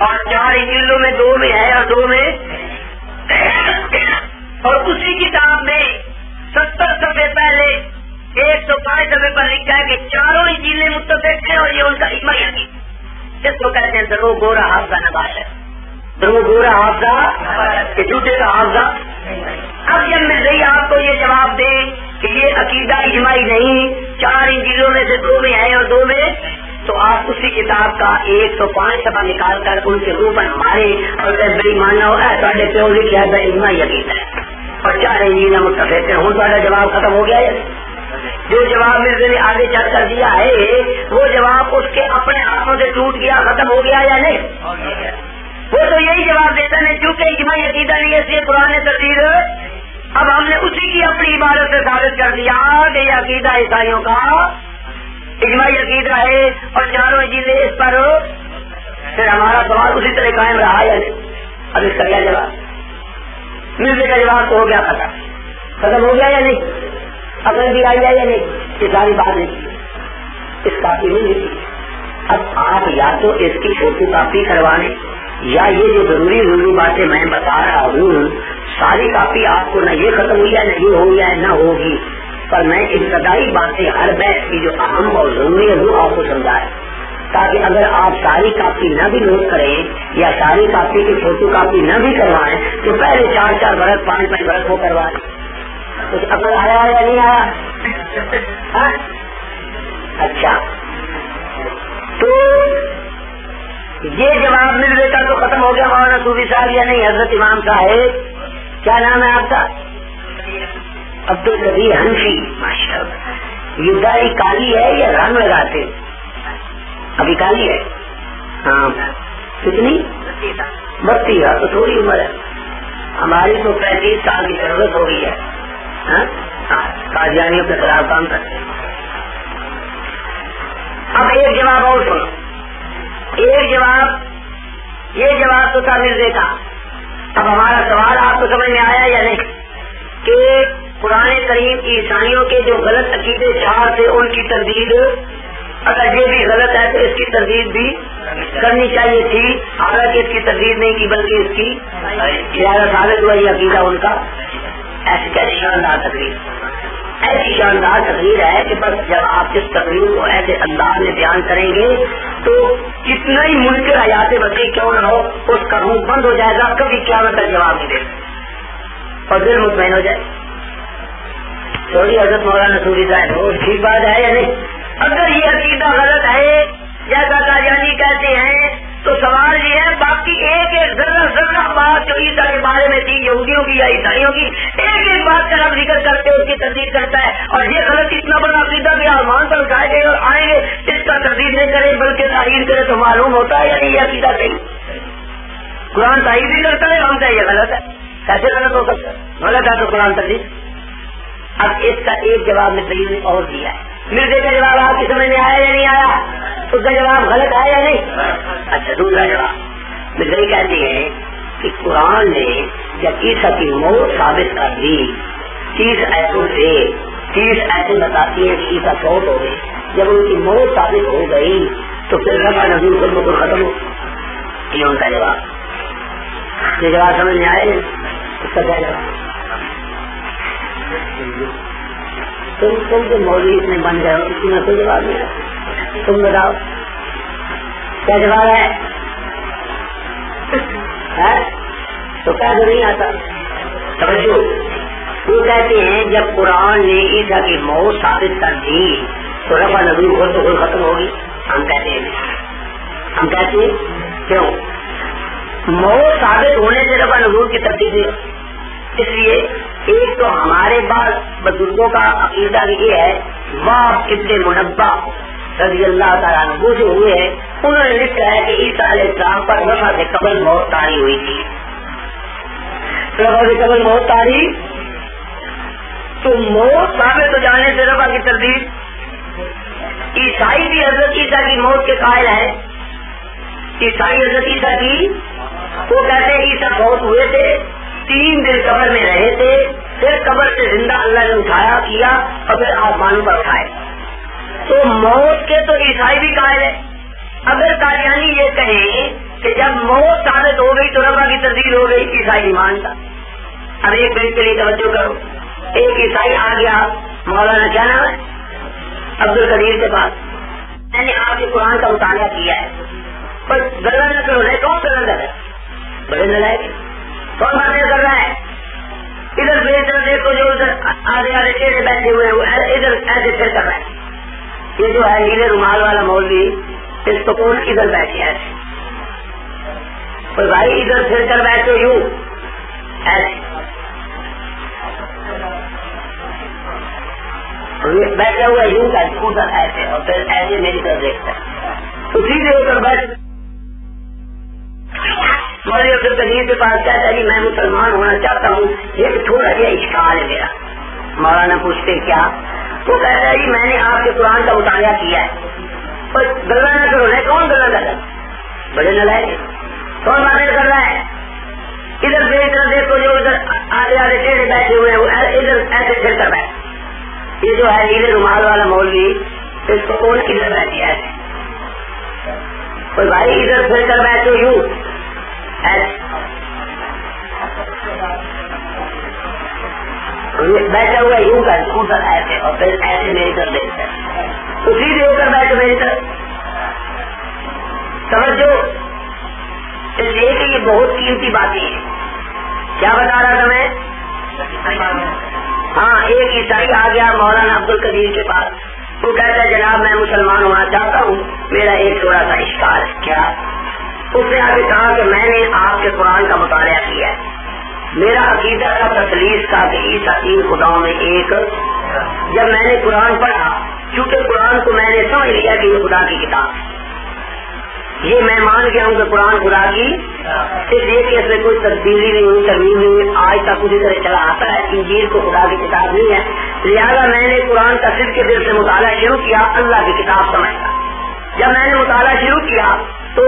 اور 4 انجیلوں میں 2 میں ہے اور 2 میں، اور اسی کتاب میں 70 صفحے پہلے 105 صفحے پر لکھا ہے کہ 4 انجیلیں متفق ہیں اور یہ ان کا اجماعی عقیدہ. اس کو کہتے ہیں درو گورا حافظہ نباش ہے. درو گورا حافظہ کہ جھوٹے کا حافظہ. اب جب مرزائی آپ کو یہ جواب دیں کہ کہ یہ عقیدہ اجماعی نہیں، 4 انجیلوں میں سے 2 میں ہے اور 2 میں، تو آپ اسی کتاب کا 105 صفحہ نکال کر ان کے روح پر مارے اور بڑی ماننا ہو ساڑھے پیو لکھا ہے اجماعی عقیدہ ہے اور 4 انجیل متفق ہیں. ہوں تا جواب ختم ہو گیا ہے. جو جواب مرزا نے آگے چل کر دیا ہے وہ جواب اس کے اپنے ہاتھوں سے ٹوٹ گیا، ختم ہو گیا یا نہیں؟ وہ تو یہی جواب دیتا ہے چونکہ اجماعی عقیدہ نہیں ہے اس لیے قرآن تفسیر اب ہم نے اسی کی اپنی عبادت سے ثابت کر دیا کہ یہ عقیدہ عیسائیوں کا اجماعی عقیدہ ہے اور 4 انجیلیں اس پر. پھر ہمارا سوال اسی طرح قائم رہا یا نہیں؟ اب اس کا کیا جواب؟ مرزا کا جواب تو ہو گیا ختم ہو گیا یا نہیں؟ اگر بھی آئی جائے یا نہیں؟ یہ ساری بات نہیں، اس کاپی نہیں لکھی. اب آپ یا تو اس کی فوٹو کاپی کروانے یا یہ جو ضروری باتیں میں بتا رہا ہوں ساری کاپی آپ کو نہ یہ ختم ہوئی ہے نہ یہ ہوئی ہے نہ ہوگی، پر میں ابتدائی باتیں ہر بحث کی جو اہم اور ضروری ہے وہ آپ کو سمجھائے تاکہ اگر آپ ساری کاپی نہ بھی نوٹ کریں یا ساری کاپی کی فوٹو کاپی نہ بھی کروائیں تو پہلے 4 برس 5 برس وہ کروائیں. کچھ عقل آیا یا نہیں آیا؟ اچھا تو یہ جواب مل لیتا تو ختم ہو گیا مولانا صوفی صاحب یا نہیں؟ حضرت امام صاحب کیا نام ہے آپ کا؟ عبد القدیر حنفی. ماشاء اللہ. یہ داڑھی کالی ہے یا رنگ لگاتے؟ ابھی کالی ہے. ہاں کتنی؟ 32 ہے تو تھوڑی عمر ہے. ہماری تو 35 سال کی ضرورت ہو گئی ہے. قادیانیوں کے خلاف کام کرتے. اب ایک جواب اور سنو. ایک جواب یہ جواب تو تھا مرزا کا. اب ہمارا سوال آپ کو سمجھ میں آیا یا نہیں کہ قرآن کریم عیسائیوں کے جو غلط عقیدے 4 تھے ان کی تردید اگر یہ بھی غلط ہے تو اس کی تردید بھی کرنی چاہیے تھی، حالانکہ اس کی تردید نہیں کی بلکہ اس کی زیادہ ثابت ہوا یہ عقیدہ ان کا. ایسی کیسی شاندار تقریر، ایسی شاندار تقریر ہے کہ بس جب آپ اس تقریر کو ایسے انداز میں بیان کریں گے تو کتنا ہی منکر حیات بچے کیوں نہ ہو اس کا منہ بند ہو جائے گا، کبھی قیامت تک جواب نہیں دے اور دل مطمئن ہو جائے. سوری حضرت مولانا صوفی صاحب وہ ٹھیک بات ہے یا نہیں؟ اگر یہ عقیدہ غلط ہے جیسا قادیانی کہتے ہیں تو سوال یہ ہے باقی ایک ذرہ بات جو عیسیٰ کے بارے میں تھی یہودیوں کی یا عیسائیوں کی ایک بات کا رب ذکر کر کے اس کی تردید کرتا ہے اور یہ غلط اتنا بڑا عقیدہ کہ آسمان پر اٹھائے گئے اور آئیں گے اس کا تردید نہیں کرے بلکہ تائید کرے تو معلوم ہوتا ہے یا نہیں یہ عقیدہ صحیح؟ قرآن تائید نہیں کرتا ہے ہم یہ غلط ہے. کیسے غلط ہو سکتا ہے؟ غلط ہے تو قرآن تردید. اب اس کا ایک جواب میں دلیل نے اور دیا ہے. مرزا کا جواب آپ کی سمجھ میں آیا یا نہیں آیا؟ اس کا جواب غلط ہے یا نہیں؟ اچھا دوسرا جواب مرزا کہتے ہیں کہ قرآن نے جب عیسیٰ کی موت ثابت کر دی 30 ایتوں سے 30 ایتیں بتاتی ہیں کہ عیسیٰ فوت ہو گئے. جب ان کی موت ثابت ہو گئی تو پھر رفع نزول کو ختم ہو. یہ ان کا جواب. یہ جواب سمجھ میں آئے؟ اس کا کیا جواب؟ تم جو مولوی میں بن گئے ہو اس میں کوئی جواب نہیں ہے. تم بتاؤ کیا جواب ہے؟ تو کیا جو نہیں آتا توجہ. وہ کہتے ہیں جب قرآن نے عیسیٰ کی موت ثابت کر دی تو رفع نزول خود بخود ختم ہوگی. ہم کہتے ہیں کیوں؟ موت ثابت ہونے سے رفع نزول کی ترتیب اس لیے ایک تو ہمارے بعد بزرگوں کا عقیدہ یہ ہے واہ ابن منبع رضی اللہ تعالیٰ عنہ جو ہوئے ہیں انہوں نے لکھا ہے کہ عیسیٰ علیہ السلام پر رفع سے قبل موت طاری ہوئی تھی. رفع سے قبل موت طاری تو موت ثابت ہو جانے سے رفع کی تردید. عیسائی بھی حضرت عیسیٰ کی موت کے قائل ہیں. عیسائی حضرت عیسیٰ کی وہ کہتے ہیں عیسیٰ فوت ہوئے تھے 3 دن قبر میں رہے تھے پھر قبر سے زندہ اللہ نے اٹھایا کیا اور پھر آسمان پر اٹھائے. تو موت کے تو عیسائی بھی قائل ہے. اگر قادیانی یہ کہیں کہ جب موت ثابت ہو گئی تو رفع کی تردید ہو گئی عیسائی نہیں مانتا. اب ایک منٹ کے لیے توجہ کرو. ایک عیسائی آ گیا مولانا کیا نام ہے عبد القدیر کے پاس. میں نے آپ کے قرآن کا مطالعہ کیا ہے پر غلط نہ کرو. کون سا غلط ہے؟ بڑے نلائق کون باتیں کر رہا ہے؟ ادھر بیچ رہے دیکھو جو ادھر آدھے آدھے چہرے بیٹھے ہوئے ادھر ایسے پھر کر رہا ہے. یہ جو ہے نیلے رومال والا مولوی اس کو کون ادھر بیٹھے ایسے تو بھائی ادھر پھر کر بیٹھو یوں ایسے بیٹھا ہوا یوں کا ادھر ایسے اور پھر ایسے میری طرف دیکھتا ہے تو سیدھے ہو کر بیٹھ مولوی عبد القدیر کے پاس کہتا ہے جی میں مسلمان ہونا چاہتا ہوں ایک تھوڑا سا اشکال ہے میرا. مولانا پوچھتے کیا؟ وہ کہتا ہے جی میں نے آپ کے قرآن کا مطالعہ کیا ہے پر گلا نہ کرو نہیں کون گلا کر رہا ہے بڑے نلائق کون باتیں کر رہا ہے. ادھر بیچ کر دیکھو جو ادھر آدھے آدھے چہرے بیٹھے ہوئے ہیں ادھر ایسے پھر کر بیٹھ. یہ جو ہے نیلے رومال والا مولوی اس کو کون ادھر بیٹھے ایسے کوئی بھائی ادھر پھر کر بیٹھو یوں بیٹھا ہوا یوں کا ادھر ایسے اور پھر ایسے میری طرف دیکھتا ہے تو سیدھے ہو کر بیٹھو میری طرف. سمجھو اس لیے کہ یہ بہت قیمتی باتیں ہیں. کیا بتا رہا تھا میں؟ ہاں ایک عیسائی آ گیا مولانا عبد القدیر کے پاس. وہ کہتا ہے جناب میں مسلمان ہونا چاہتا ہوں میرا ایک تھوڑا سا اشکال ہے. کیا؟ اس نے آگے کہا کہ میں نے آپ کے قرآن کا مطالعہ کیا ہے میرا عقیدہ تھا تسلیس کا کہ عیسیٰ تین خداؤں میں ایک. جب میں نے قرآن پڑھا کیونکہ قرآن کو میں نے سمجھ لیا کہ یہ خدا کی کتاب ہے یہ میں مان گیا ہوں کہ قرآن خدا کی اس لیے کہ اس میں کوئی تبدیلی نہیں ہوئی ترمیم نہیں ہوئی آج تک اسی طرح چلا آتا ہے. انجیل کو خدا کی کتاب نہیں ہے لہٰذا میں نے قرآن کا صدق کے دل سے مطالعہ شروع کیا اللہ کی کتاب سمجھتا. جب میں نے مطالعہ شروع کیا تو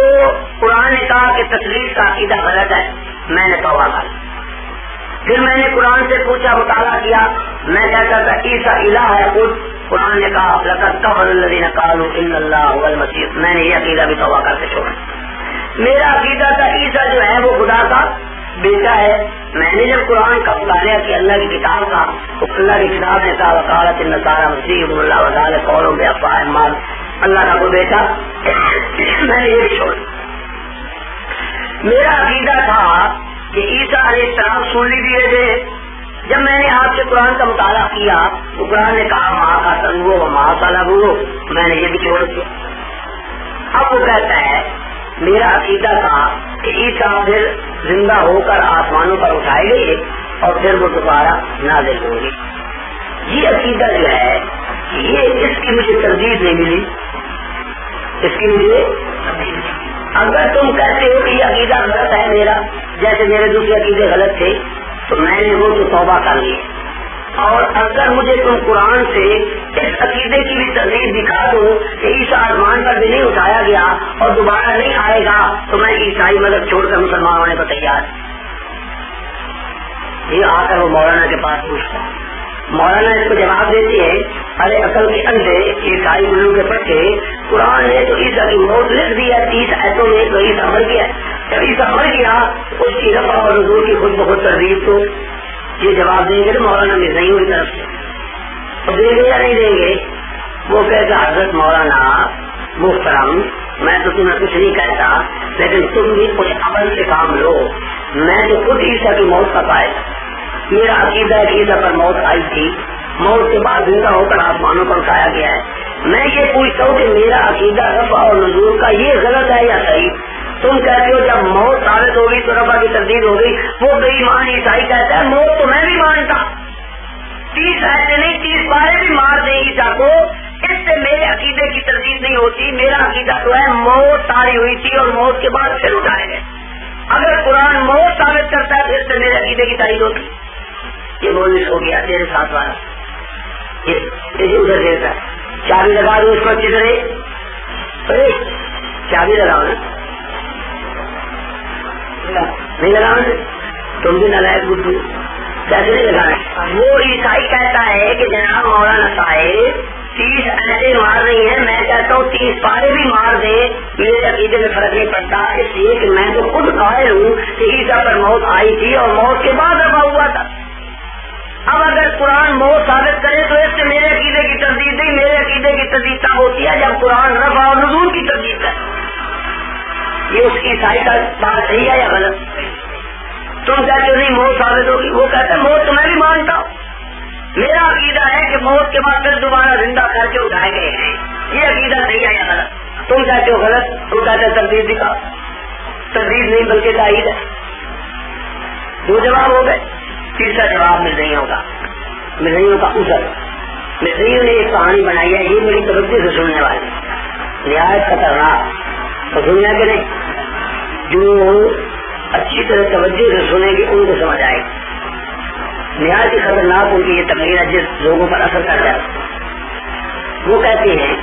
قرآن نے کہا کہ تسلیس کا عقیدہ غلط ہے میں نے توبہ کر. پھر میں نے قرآن سے پوچھا مطالعہ کیا میں کہتا تھا عیسیٰ الہ ہے خود. قرآن نے کہا لقد کفر الذین قالوا ان اللہ هو المسیح. میں نے یہ عقیدہ بھی توبہ کر کے چھوڑا. میرا عقیدہ تھا عیسیٰ جو ہے وہ خدا کا بیٹا ہے. میں نے جب قرآن کا مطالعہ کیا اللہ کی کتاب کا تو اللہ کی کتاب نے کہا وقالت النصارى مسیح ابن اللہ وذلك قولهم بافواههم ما اللہ کا کوئی بیٹا میں نے یہ بھی چھوڑا. میرا عقیدہ تھا کہ عیسیٰ علیہ السلام سن لیجیے تھے. جب میں نے آپ کے قرآن کا مطالعہ کیا تو قرآن نے کہا ماں کا سنگو ماں کا لگو میں نے یہ بھی چھوڑ دیا. اب وہ کہتا ہے میرا عقیدہ تھا کہ عیسیٰ پھر زندہ ہو کر آسمانوں پر اٹھائے گئے اور پھر وہ دوبارہ نازل ہوں گے. یہ عقیدہ جو ہے یہ اس کی مجھے تردید نہیں ملی. اس کی مجھے اگر تم کہتے ہو کہ یہ عقیدہ غلط ہے میرا جیسے میرے دوسرے عقیدے غلط تھے تو میں نے وہ تو توبہ کر لی. اور اگر مجھے تم قرآن سے اس عقیدے کی بھی تردید دکھا دو کہ عیسیٰ آسمان پر بھی نہیں اٹھایا گیا اور دوبارہ نہیں آئے گا تو میں عیسائی مذہب چھوڑ کر مسلمان ہونے کو تیار. یہ آ کر وہ مولانا کے پاس پوچھتا. مولانا اس کو جواب دیتی ہے ارے عقل کے اندھے عیسائی گلو کے پٹے قرآن نے تو عیسیٰ کی موت لکھ دی ہے 30 آیتوں میں تو عیسیٰ مر گیا. جب عیسیٰ مر گیا اس کی رفع اور حضور کی خود بخود تردید تو یہ جواب دیں گے تو مولانا مرزائی کی طرف سے تو دیں گے یا نہیں دیں گے. وہ کہتا حضرت مولانا محترم میں تو تمہیں کچھ نہیں کہتا لیکن تم بھی کچھ عمل سے کام لو. میں تو خود عیسیٰ کی موت کا پائے میرا عقیدہ ہے کہ عیسیٰ پر موت آئی تھی موت کے بعد زندہ ہو کر آسمانوں پر اٹھایا گیا ہے. میں یہ پوچھتا ہوں کہ میرا عقیدہ رفع اور نزول کا یہ غلط ہے یا صحیح. تم کہتے ہو جب موت ثابت ہوگی تو رفع کی تردید ہوگی. وہ بے ایمان عیسائی کہتا ہے موت تو میں بھی مانتا 30 ایسے نہیں 30 بارے بھی مار دیں عیسیٰ کو اس سے میرے عقیدے کی تردید نہیں ہوتی. میرا عقیدہ تو ہے موت طاری ہوئی تھی اور موت کے بعد پھر اٹھائے گئے. اگر قرآن موت ثابت کرتا ہے تو اس سے میرے عقیدے کی تائید ہوتی. یہ مولوی ہو گیا تیرے ساتھ والا یہ ادھر دیتا ہے چابی لگا دو اس کو اچھی طرح چابی لگاؤ نا نہیں لگاؤ تم بھی نالائق بدھو کیسے نہیں لگانا. وہ عیسائی کہتا ہے کہ جناب مولانا صاحب 30 ایسے مار رہی ہیں میں کہتا ہوں 30 پارے بھی مار دیں میرے عقیدے میں فرق نہیں پڑتا اس لیے کہ میں تو خود قائل ہوں کہ عیسیٰ پر موت آئی تھی اور موت کے بعد رفع ہوا تھا. اب اگر قرآن موت ثابت کرے تو اس سے میرے عقیدے کی تردید نہیں. میرے عقیدے کی تردید تب ہوتی ہے جب قرآن رفع اور نزول کی تردید ہے. یہ اس عیسائی کا بات صحیح ہے یا غلط؟ تم کہتے ہو نہیں موت ثابت ہوگی، وہ کہتے ہیں موت تو میں بھی مانتا ہوں، میرا عقیدہ ہے کہ موت کے بعد پھر دوبارہ زندہ کر کے اٹھائے گئے ہیں، یہ عقیدہ صحیح ہے یا غلط؟ تم کہتے ہو غلط، تم کہتے ہیں تردید دکھا، تردید نہیں بلکہ تائید ہے. دو جواب ہو گئے. تیسرا جواب مزیوں کا عذر. مزیوں نے ایک کہانی بنائی ہے، یہ میری توجہ سے سننے والی نہایت خطرناک، تو سننا کہ نہیں، جو اچھی طرح توجہ سے سنیں گے ان کو سمجھ آئے گی. نہایت ہی خطرناک ان کی یہ تقریر ہے جس لوگوں پر اثر کر جائے. وہ کہتے ہیں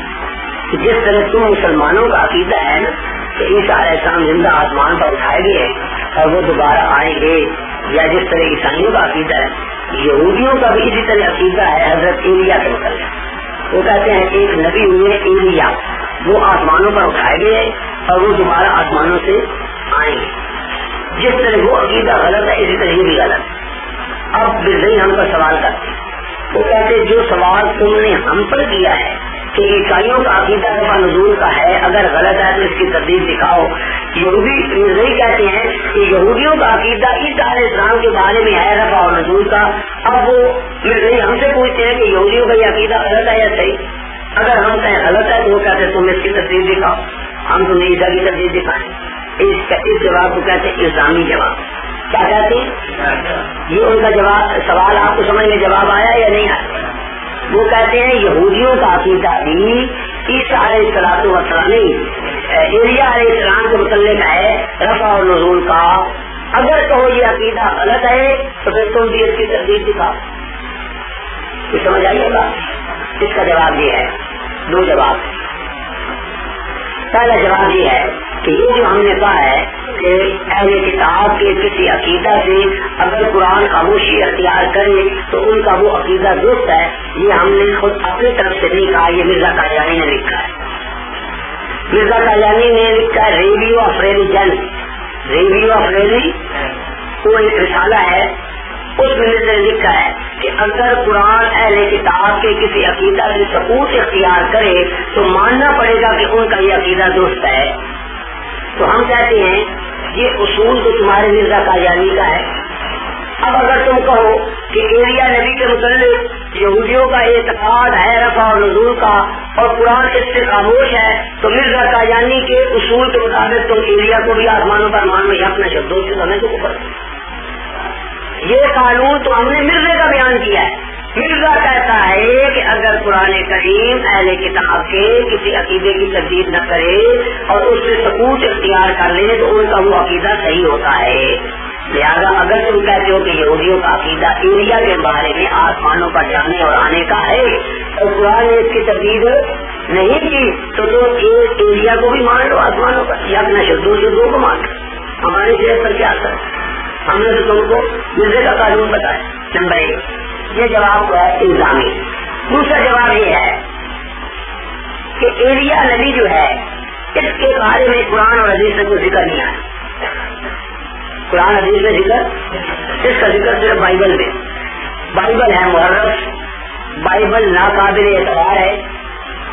کہ جس طرح تم مسلمانوں کا عقیدہ ہے نا کہ عیسیٰ علیہ السلام زندہ آسمان پر اٹھائے گئے اور وہ دوبارہ آئیں گے، یا جس طرح عیسائیوں کا عقیدہ ہے، یہودیوں کا بھی اسی طرح عقیدہ ہے حضرت ایلیا کے متعلق. وہ کہتے ہیں ایک نبی ہوئے ایلیا، وہ آسمانوں پر اٹھائے گئے اور وہ دوبارہ آسمانوں سے آئیں گے. جس طرح وہ عقیدہ غلط ہے اسی طرح یہ بھی غلط ہے. اب بزئی ہم پر سوال کرتے ہیں، وہ کہتے جو سوال تم نے ہم پر کیا ہے کہ عیسائیوں کا عقیدہ رفع نزول کا ہے، اگر غلط ہے تو اس کی تردید دکھاؤ. یہودی مرزئی کہتے ہیں کہ یہودیوں کا عقیدہ عیسیٰ علیہ السلام کے بارے میں ہے رفع اور نزول کا. اب وہ مرزئی ہم سے پوچھتے ہیں کہ یہودیوں کا یہ عقیدہ غلط ہے یا صحیح؟ اگر ہم کہیں غلط ہے تو وہ کہتے ہیں تم اس کی تردید دکھاؤ، ہم تمہیں عیسیٰ کی تردید دکھائیں. اس جواب کو کہتے ہیں الزامی جواب. کیا کہتے ہیں؟ یہ ان کا جواب. سوال آپ کو سمجھ میں جواب آیا یا نہیں آیا؟ وہ کہتے ہیں یہودیوں کا عقیدہ بھی عیسیٰ علیہ السلام ایلیا علیہ السلام کے متعلق ہے رفع اور نزول کا. اگر کہو یہ عقیدہ غلط ہے تو پھر تم بھی اس کی تردید دکھاؤ. یہ سمجھ آئیے گا. اس کا جواب یہ ہے، دو جواب. پہلا جواب یہ ہے کہ یہ جو ہم نے کہا ہے کہ اہل کتاب کے کسی عقیدہ سے اگر قرآن خاموشی اختیار کرے تو ان کا وہ عقیدہ درست ہے، یہ ہم نے خود اپنی طرف سے نہیں کہا، یہ مرزا قادیانی نے لکھا ہے. مرزا قادیانی نے لکھا ہے review of religion. Review of religion وہ ایک رسالہ ہے، اس میں نے لکھا ہے کہ اگر قرآن اہل کتاب کے کسی عقیدہ سے ثبوت اختیار کرے تو ماننا پڑے گا کہ ان کا یہ عقیدہ درست ہے. تو ہم کہتے ہیں یہ اصول تو تمہارے مرزا قادیانی کا ہے. اب اگر تم کہو کہ ایلیا نبی کے متعلق یہودیوں کا اعتقاد ہے رفع اور نزول کا اور قرآن اس سے خاموش ہے، تو مرزا قادیانی کے اصول کے مطابق تم ایلیا کو بھی آسمانوں پر مانو یا اپنے شبدوں سے ہمیں تو اوپر. یہ قانون تو ہم نے مرزے کا بیان کیا ہے. مرزا کہتا ہے کہ اگر قرآن کریم اہل کتاب کے کسی عقیدے کی تردید نہ کرے اور اس سے ثبوت اختیار کر لے تو ان کا وہ عقیدہ صحیح ہوتا ہے. لہذا اگر تم کہتے ہو کہ یہودیوں کا عقیدہ ایلیا کے بارے میں آسمانوں پر جانے اور آنے کا ہے اور قرآن نے اس کی تردید نہیں کی تو تم ایلیا کو بھی مان لو آسمانوں پر یا اپنے شدوں کو مان لو. ہمارے شہر پر کیا اثر ہے؟ ہم نے تو تم کو مرزے کا قانون بتایا. نمبر 1 یہ جواب ہے الزامی. دوسرا جواب یہ ہے کہ ایلیا نبی جو ہے اس کے بارے میں قرآن اور حدیث میں کوئی ذکر نہیں آیا. قرآن حدیث میں ذکر، اس کا ذکر صرف بائبل میں. بائبل ہے محرف، بائبل ناقابل اعتبار ہے.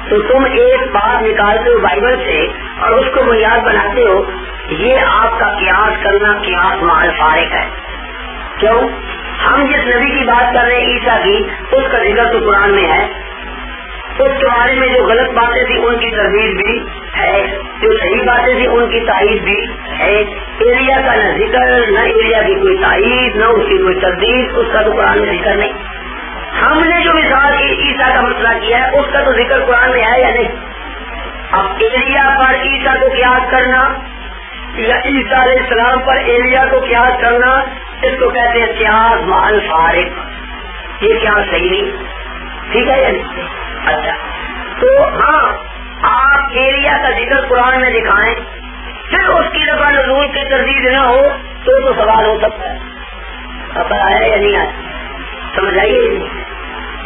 تو تم ایک بات نکالتے ہو بائبل سے اور اس کو بنیاد بناتے ہو. یہ آپ کا قیاس کرنا قیاس مع الفارق ہے. کیوں؟ ہم جس نبی کی بات کر رہے ہیں عیسیٰ کی، اس کا ذکر تو قرآن میں ہے. اس کے بارے میں جو غلط باتیں تھی ان کی تردید بھی ہے، جو صحیح باتیں تھی ان کی تائید بھی ہے. ایلیا کا نہ ذکر، نہ ایلیا کی کوئی تائید، نہ اس کی کوئی تردید، اس کا تو قرآن میں ذکر نہیں. ہم نے جو مثال کی عیسیٰ کا مسئلہ کیا ہے اس کا تو ذکر قرآن میں ہے یا نہیں؟ اب ایلیا پر عیسیٰ کو قیاس کرنا یا عیسیٰ علیہ السلام پر ایلیا کو قیاس کرنا، اس کو کہتے ہیں قیاس مع الفارق. یہ قیاس صحیح نہیں. ٹھیک ہے یا نہیں؟ اچھا، تو ہاں آپ ایلیا کا ذکر قرآن میں دکھائیں، پھر اس کی رفع نزول کی تردید نہ ہو تو سوال ہو سکتا ہے. خبر آیا یا نہیں آیا؟ سمجھ آئیے.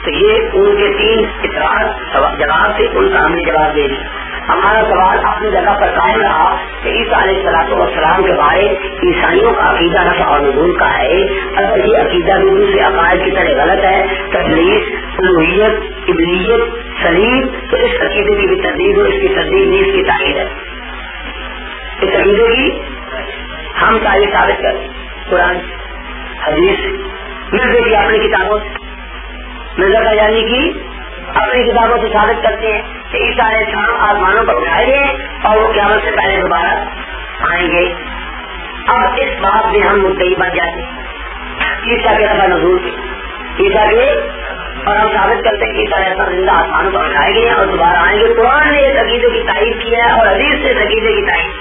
تو یہ ان کے 3 اعتراض جواب سے ان کا ہم نے جواب دے دیا. ہمارا سوال اپنی جگہ پر قائم رہا کہ عیسیٰ علیہ السلام کے بارے عیسائیوں کا عقیدہ رفع اور نزول کا ہے. اگر یہ عقیدہ بھی دوسرے عقائد کی طرح غلط ہے، تدلیس، الوہیت، ابلیت، سلیم، تو اس عقیدے کی بھی تردید اور اس کی تردید نہیں، اس کی تائید ہے. اس عقیدے کی ہم تائید ثابت کریں. قرآن حدیث مرزا کی اپنی کتابوں سے، مرزا قادیانی کی اپنی کتابوں سے ثابت کرتے ہیں کہ عیسیٰ علیہ السلام آسمانوں پر اٹھائے گئے اور وہ قیامت سے پہلے دوبارہ آئیں گے. اب اس بات میں ہم مدعی بن جاتے ہیں عیسیٰ کے رفع نزول کے، عیسیٰ کے، اور ہم ثابت کرتے ہیں کہ عیسیٰ علیہ السلام زندہ آسمانوں پر اٹھائے گئے اور دوبارہ آئیں گے. قرآن نے اس عقیدے کی تائید کی ہے اور حدیث سے اس عقیدے کی تائید.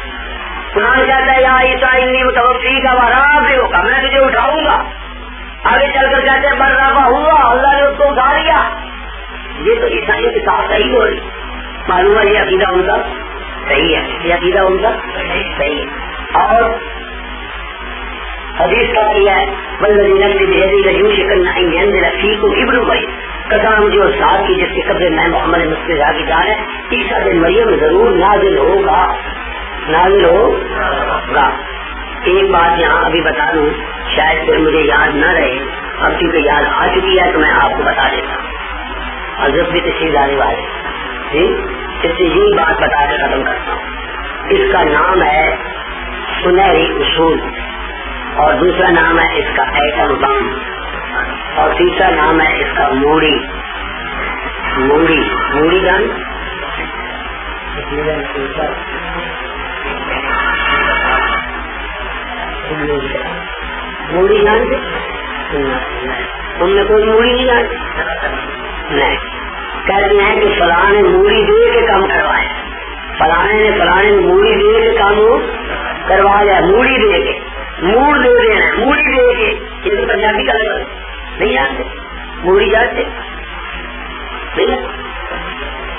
قرآن کہتا ہے یا عیسیٰ انی متوفیک و رافعک، میں تجھے اٹھاؤں گا. آگے چل کر کہتے ہیں بل رفعہ، اللہ نے اس کو اٹھا لیا. یہ تو عیسائیوں کے ساتھ صحیح ہو رہی. معلوم ہے یہ عقیدہ ان کا صحیح ہے، یہ عقیدہ ان کا صحیح ہے. اور حدیث کا کیا ہے والذی نفسی بیدی لیوشکن ان ینزل فیکم ابن مریم، قسم مجھے اس ذات کی جس کے قبضے میں محمد مصطفیٰ کی جان ہے، عیسیٰ بن مریم ضرور نازل ہوگا، نازل ہوگا. ایک بات یہاں ابھی بتا دوں، شاید پھر مجھے یاد نہ رہے، اب چونکہ یاد آ چکی ہے تو میں آپ کو بتا دیتا ہوں. حضرت بھی تشریف آنے والے اس سے یہی بات بتا کر ختم کرتا ہوں. اس کا نام ہے سنہری اصول، اور دوسرا نام ہے اس کا ایٹم بم، اور تیسرا نام ہے اس کا موڑی. موڑی موڑی جان موڑی جانتے تم نے کوئی موڑی نہیں جانتے؟ نہیں. کہتے ہیں کہ فلاں نے موڑی دے کے کام کروائے، فلانے نے فلانے موڑی دے کے کام کروایا، موڑی دے کے، موڑ دے دینا، موڑی دے کے. یہ تو پنجابی کا لفظ نہیں جانتے؟ موڑی جانتے نہیں؟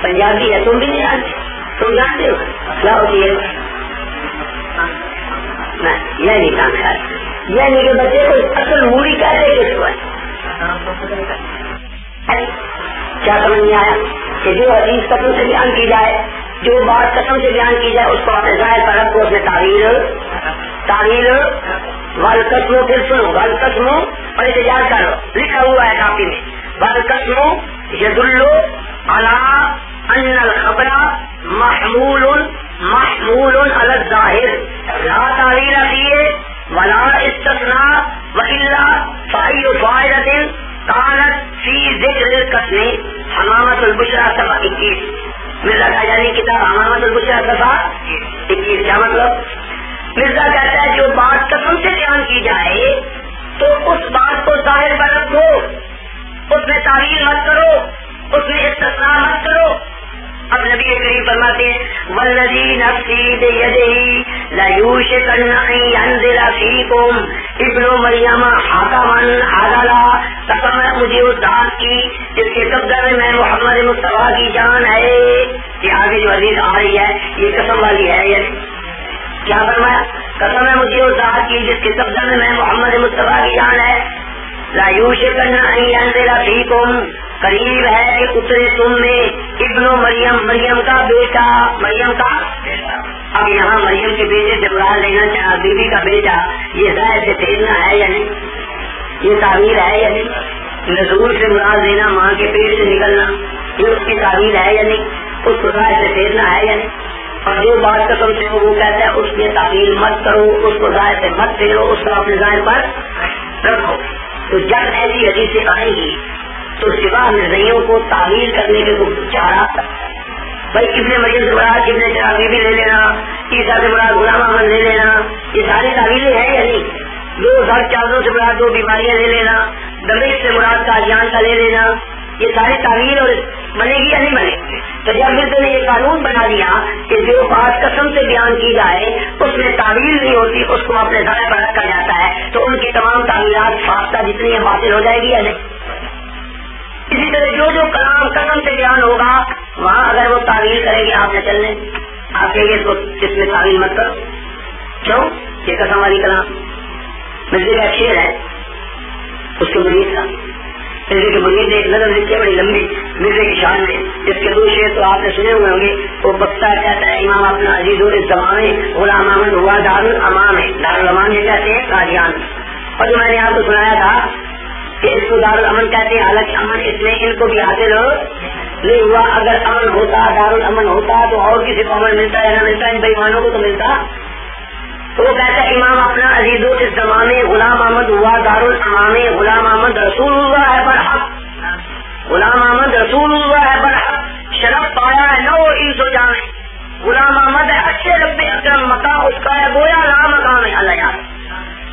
پنجابی ہے، تم بھی نہیں جانتے؟ تم جانتے ہو کیا ہوتی ہے؟ یہ نہیں کام خیال، یہ نہیں کہ بچے کو اصل موڑی کہتے کس کو ہے. کیا سمجھ میں آیا کہ جو حدیث قسم سے بیان کی جائے، جو بات قسم سے بیان کی جائے، اس کو اپنے ظاہر پر رکھ کو اس میں تعویل والقسم. پھر سنو والقسم اور انتظار کرو، لکھا ہوا ہے کاپی میں والقسم یدل علی ان الخبر محمول علی الظاہر لا تعویل فیہ ولا استثناء والا فأی فائدۃ کانت فی ذکر القسم. حمامۃ البشریٰ صفحہ 21، مرزا قادیانی کتاب حمامۃ البشریٰ صفحہ 21. کیا مطلب؟ مرزا کہتا ہے جو بات قسم سے بیان کی جائے تو اس بات کو ظاہر پر رکھو، اس میں تعویل مت کرو، اس میں استثناء مت کرو. اب نبی کریم فرماتے ہیں والذی نفسی بیدہ لیوشکن ان ینزل فیکم ابن مریم حکما عدلا. قسم ہے مجھے اس ذات کی جس کے قبضہ میں محمد مصطفیٰ کی جان ہے. یہ آگے جو حدیث آ رہی ہے یہ قسم والی ہے. یہ کیا فرمایا؟ قسم ہے مجھے اس ذات کی جس کے قبضہ میں محمد مصطفیٰ کی جان ہے. لیوشکن ان ینزل فیکم، قریب ہے کہ اترے تم میں ابن مریم، مریم کا بیٹا، مریم کا بیٹا. اب یہاں مریم کے بیٹے سے مراد لینا چاہا بی بی کا بیٹا، یہ ظاہر سے پھیرنا ہے یا نہیں؟ یہ تعبیر ہے یا نہیں؟ نزول سے مراد لینا ماں کے پیٹ سے نکلنا، یہ اس کی تعبیر ہے یا نہیں؟ اس کو ظاہر سے پھیرنا ہے یا نہیں؟ اور جو بات قسم سے وہ کہتا ہے اس میں تعبیر مت کرو، اس کو ظاہر سے مت پھیرو، اس کو اپنے ظاہر پر رکھو. تو جب ایسی حدیثیں آئیں گی تو سوا مرزائیوں کو تعویل کرنے کے چارہ بھائی ابن مریم سے مراد ابن چراغی بھی لے لینا، عیسیٰ سے مراد غلام احمد لے لینا، یہ ساری تعویلیں ہیں یا نہیں؟ دو گھر چادروں سے مراد دو بیماریاں لے لینا، دمش سے مراد قادیان کا لے لینا، یہ ساری تعویل اور بنے گی یا نہیں بنے گی؟ تو جب مرزا نے یہ قانون بنا دیا کہ جو بات قسم سے بیان کی جائے اس میں تعویل نہیں ہوتی، اس کو اپنے ذرا پر رکھا جاتا ہے، تو ان کی تمام تعویلات فاختہ جتنی ہے باطل ہو جائے گی یا نہیں؟ اسی طرح جو کلام قسم سے بیان ہوگا وہاں اگر وہ تعویل کریں گے آپ نہ چلنے، آپ کہیں گے اس میں تعویل مت کرو. کیوں؟ یہ قسم والی کلام مرزا کا شعر ہے، اس کے مرید کا مرزا کے مرید نے ایک نظم لکھی ہے بڑی لمبی مرزا کی شان میں، جس کے دو شعر تو آپ نے سنے ہوئے ہوں گے. وہ بختہ کہتا ہے امام اپنا عزیز الزمان غلام احمد ہوا دارالامام ہے، دارالامام یہ کہتے ہیں قادیان. اور جو میں نے آپ کو سنایا تھا کہ اس کو دارالامن کہتے ہیں، حالانکہ امن اس میں ان کو بھی حاصل نہیں ہوا. اگر امن ہوتا، دارالامن ہوتا تو اور کسی کو امن ملتا ہے نہ ملتا، ان بےایمانوں کو تو ملتا تو وہ کہتا ہے امام اپنا عزیز الزمان غلام احمد ہوا دارالامام غلام احمد رسول اللہ ہے برحق غلام احمد رسول اللہ ہے برحق شرف پایا ہے نو عیس و جامع غلام احمد ہے اچھے رب اکرم مقام اس کا ہے گویا لا مقام ہے اللہ یار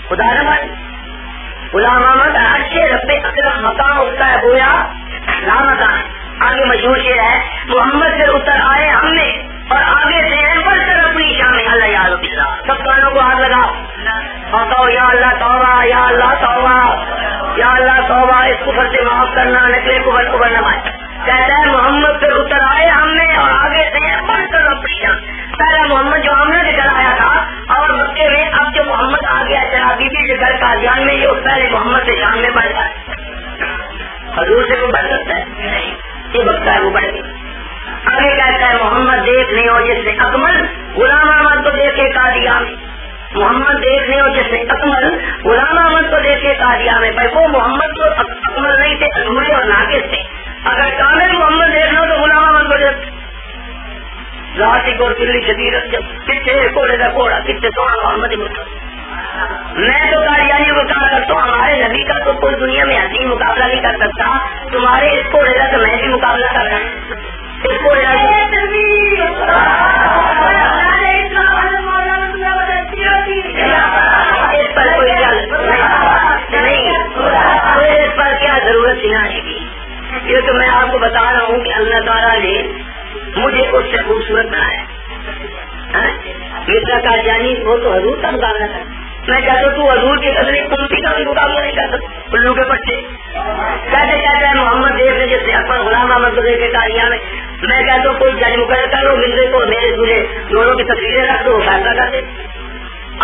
خدا نماز غلام احمد ہے اچھے رب اکرم مقام اس کا ہے گویا لا مقام. آگے مشہور شعر ہے محمد سے اتر آئے ہم نے اور آگے سے ہیں بڑھ کر اپنی شان اللہ یا رب اللہ. سب کانوں کو ہاتھ لگاؤ اور کہو یا اللہ توبہ یا اللہ توبہ یا اللہ توبہ اس کفر سے معاف کرنا نکلے کفر کو بڑھنا پائے. کہتا ہے محمد سے اتر آئے ہم نے اور آگے سے ہیں بڑھ کر اپنی شان. پہلا محمد جو ہم نے چلایا تھا اور مکے میں اب جو محمد آ گیا چلا بی بی کے گھر کا جان میں یہ پہلے محمد سے شان میں بڑھ جائے. حضور سے کوئی بڑھ سکتا ہے یہ بکتا ہے وہ بڑھ گئی. آگے کہتا ہے محمد دیکھ نہیں ہو جس نے اکمل غلام احمد کو دیکھے قادیان محمد دیکھ نہیں ہو جس نے اکمل غلام احمد کو دیکھے قادیان میں. بھائی وہ محمد تو اکمل نہیں تھے ادھورے اور ناقص تھے. اگر کامل محمد دیکھ لو تو غلام احمد کو دیکھ ذاتی کو دلی شدید کتنے کوڑے کا کوڑا کتنے سونا محمد میں تو قادیانی کو کہا کرتا ہوں ہمارے نبی کا تو کوئی دنیا میں حسین مقابلہ نہیں کر سکتا. تمہارے اس کوڑے کا تو میں بھی مقابلہ کر رہا ہوں. اس کو اس پر کیا ضرورت سنانے کی. یہ تو میں آپ کو بتا رہا ہوں کہ اللہ تعالیٰ نے مجھے اس سے خوبصورت بنایا. مرزا قادیانی وہ تو حضور کا مقابلہ کر میں کہتا ہوں تو حضور کے قدر کمتی کا بھی مقابلہ نہیں کر سکتا. الو کے بچے کہتے کہتے ہیں محمد دیکھ نے جس سے اکبر غلام احمد کو دیکھے قادیان میں. میں کہتا ہوں کوئی جج مقرر کر لو مرزے کو میرے مجھے دونوں کی تصویریں رکھ دو فیصلہ کر دے.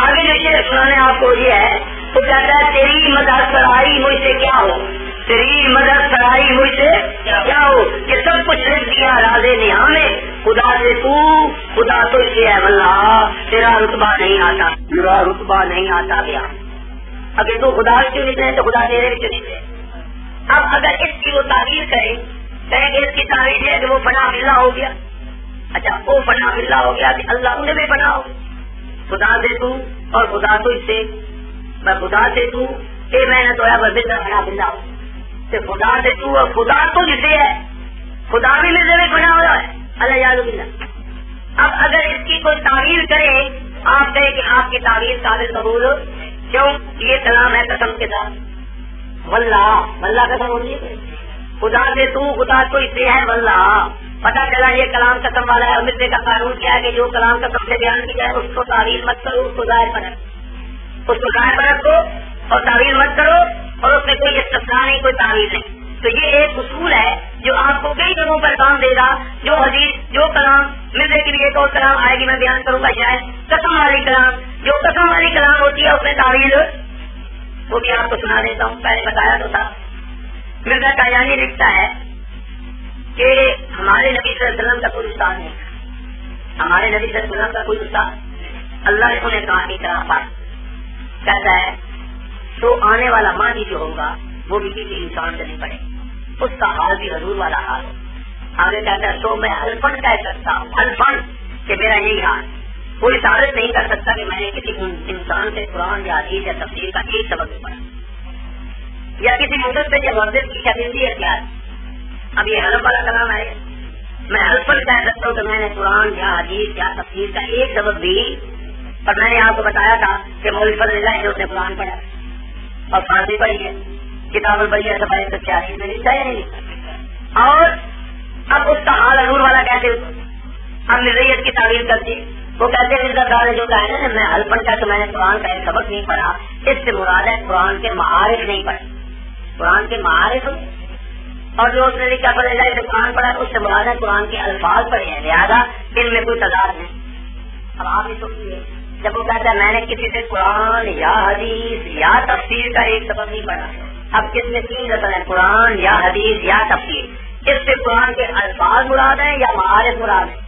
آگے جو شعر سنانے آپ کو یہ ہے تو کہتا ہے تیری مدد سرائی مجھ سے کیا ہو تیری مدد سرائی مجھ سے کیا ہو کہ سب کچھ لکھ دیا راز نہا میں خدا سے تو خدا تو سے ہے واللہ تیرا رتبہ نہیں آتا تیرا رتبہ نہیں آتا گیا. اگر تو خدا سے نکلے تو خدا تیرے سے نکلے. اب اگر اس کی وہ تعبیر کرے کہیں گے اس کی تعبیر ہے کہ وہ فنا بلّہ ہو گیا. اچھا وہ فنا بلّہ ہو گیا کہ اللہ انہیں بھی فنا ہو خدا سے تو اور خدا تو اس سے میں خدا سے تو اے میں نے تو ہے بلّہ فنا بلّہ ہو کہ خدا سے تو اور خدا تو جسے ہے خدا بھی میرے میں فنا ہو رہا ہے اللہ یاد بلّہ. اب اگر اس کی کوئی تعبیر کرے آپ کہیں کہ آپ کی تعبیر قابل قبول ہو کیوں یہ کلام ہے قسم کے ساتھ واللہ واللہ قسم ہوتی ہے خدا سے تو خدا تو اس سے ہے واللہ. پتا چلا یہ کلام قسم والا ہے. مصر کا قانون کیا ہے کہ جو کلام قسم سے بیان کیا جائے اس کو تعویل مت کرو اس کو ظاہر پر اس کو ظاہر پر رکھو اور تعویل مت کرو اور اس میں کوئی استثناء نہیں کوئی تعویل نہیں. تو یہ ایک اصول ہے جو آپ کو کئی جگہوں پر کام دے گا. جو حدیث جو کلام مصر کے لیے ایک اور کلام آئے گی میں بیان کروں گا شاید قسم والی کلام جو قسم والی کلام ہوتی ہے اس میں تعویل وہ بھی آپ کو سنا دیتا ہوں. پہلے بتایا تو تھا مرزا قادیانی لکھتا ہے کہ ہمارے نبی صلی اللہ علیہ وسلم کا کوئی استاد نہیں ہمارے نبی صلی اللہ علیہ وسلم کا کوئی استاد اللہ نے انہیں کہا نہیں کرا پا کہتا ہے تو آنے والا ماضی جو ہوگا وہ بھی کسی انسان سے نہیں پڑے اس کا حال بھی حضور والا حال ہو. آگے کہتا ہے تو میں الفن کہہ سکتا ہوں الفن کہ میرا یہی حال کوئی ثابت نہیں کر سکتا کہ میں نے کسی انسان سے قرآن یا حدیث یا تفسیر کا ایک سبق پڑھا یا کسی مدت سے جب مدد کی شبندی اختیار. اب یہ حلف والا کلام ہے میں حلف پر کہہ سکتا ہوں کہ میں نے قرآن یا حدیث یا تفسیر کا ایک سبق بھی اور میں نے آپ کو بتایا تھا کہ مولوی فضل اللہ ہے جو اس نے قرآن پڑھا اور فارسی پڑھی ہے کتاب البریہ صفحہ 146 میں لکھا ہے نہیں. اور اب اس کا حال حضور والا کہتے ہم مرزیت کی تعبیر کرتے وہ کہتے ہیں مرزا صاحب نے جو کہا ہے نا میں حلفن کا تو میں نے قرآن کا ایک سبق نہیں پڑھا اس سے مراد ہے قرآن کے معارف نہیں پڑھے قرآن کے معارف اور جو اس نے لکھا فضل اللہ سے قرآن پڑھا اس سے مراد ہے قرآن کے الفاظ پڑھے ہیں لہٰذا ان میں کوئی تضاد نہیں. اب آپ ہی سوچیے جب وہ کہتا ہے میں نے کسی سے قرآن یا حدیث یا تفسیر کا ایک سبق نہیں پڑھا اب کس میں تین رسل ہے قرآن یا حدیث یا تفسیر اس سے قرآن کے الفاظ مراد ہیں یا معارف مراد ہے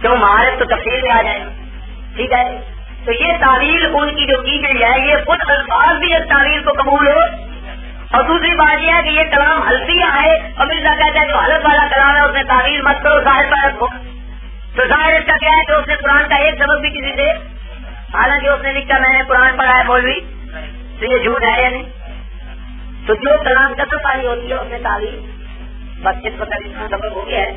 کیوں معارف تو تفسیر میں آ جائے ٹھیک ہے. تو یہ تعویل ان کی جو کی گئی ہے یہ خود الفاظ بھی اس تعویل کو قبول ہو. اور دوسری بات یہ ہے کہ یہ کلام حلفیہ ہے اور مرزا کہتا ہے جو حلف والا کلام ہے اس میں تعویل مت کرو ظاہر پر رکھو. تو ظاہر اس کا کیا ہے کہ اس نے قرآن کا ایک سبق بھی کسی سے حالانکہ اس نے لکھا میں نے قرآن پڑھا ہے مولوی، تو یہ جھوٹ ہے یا نہیں؟ تو جو کلام کا صفائی ہوتی ہے اس میں تعلیم بس اس وقت اتنا سبب ہو گیا ہے.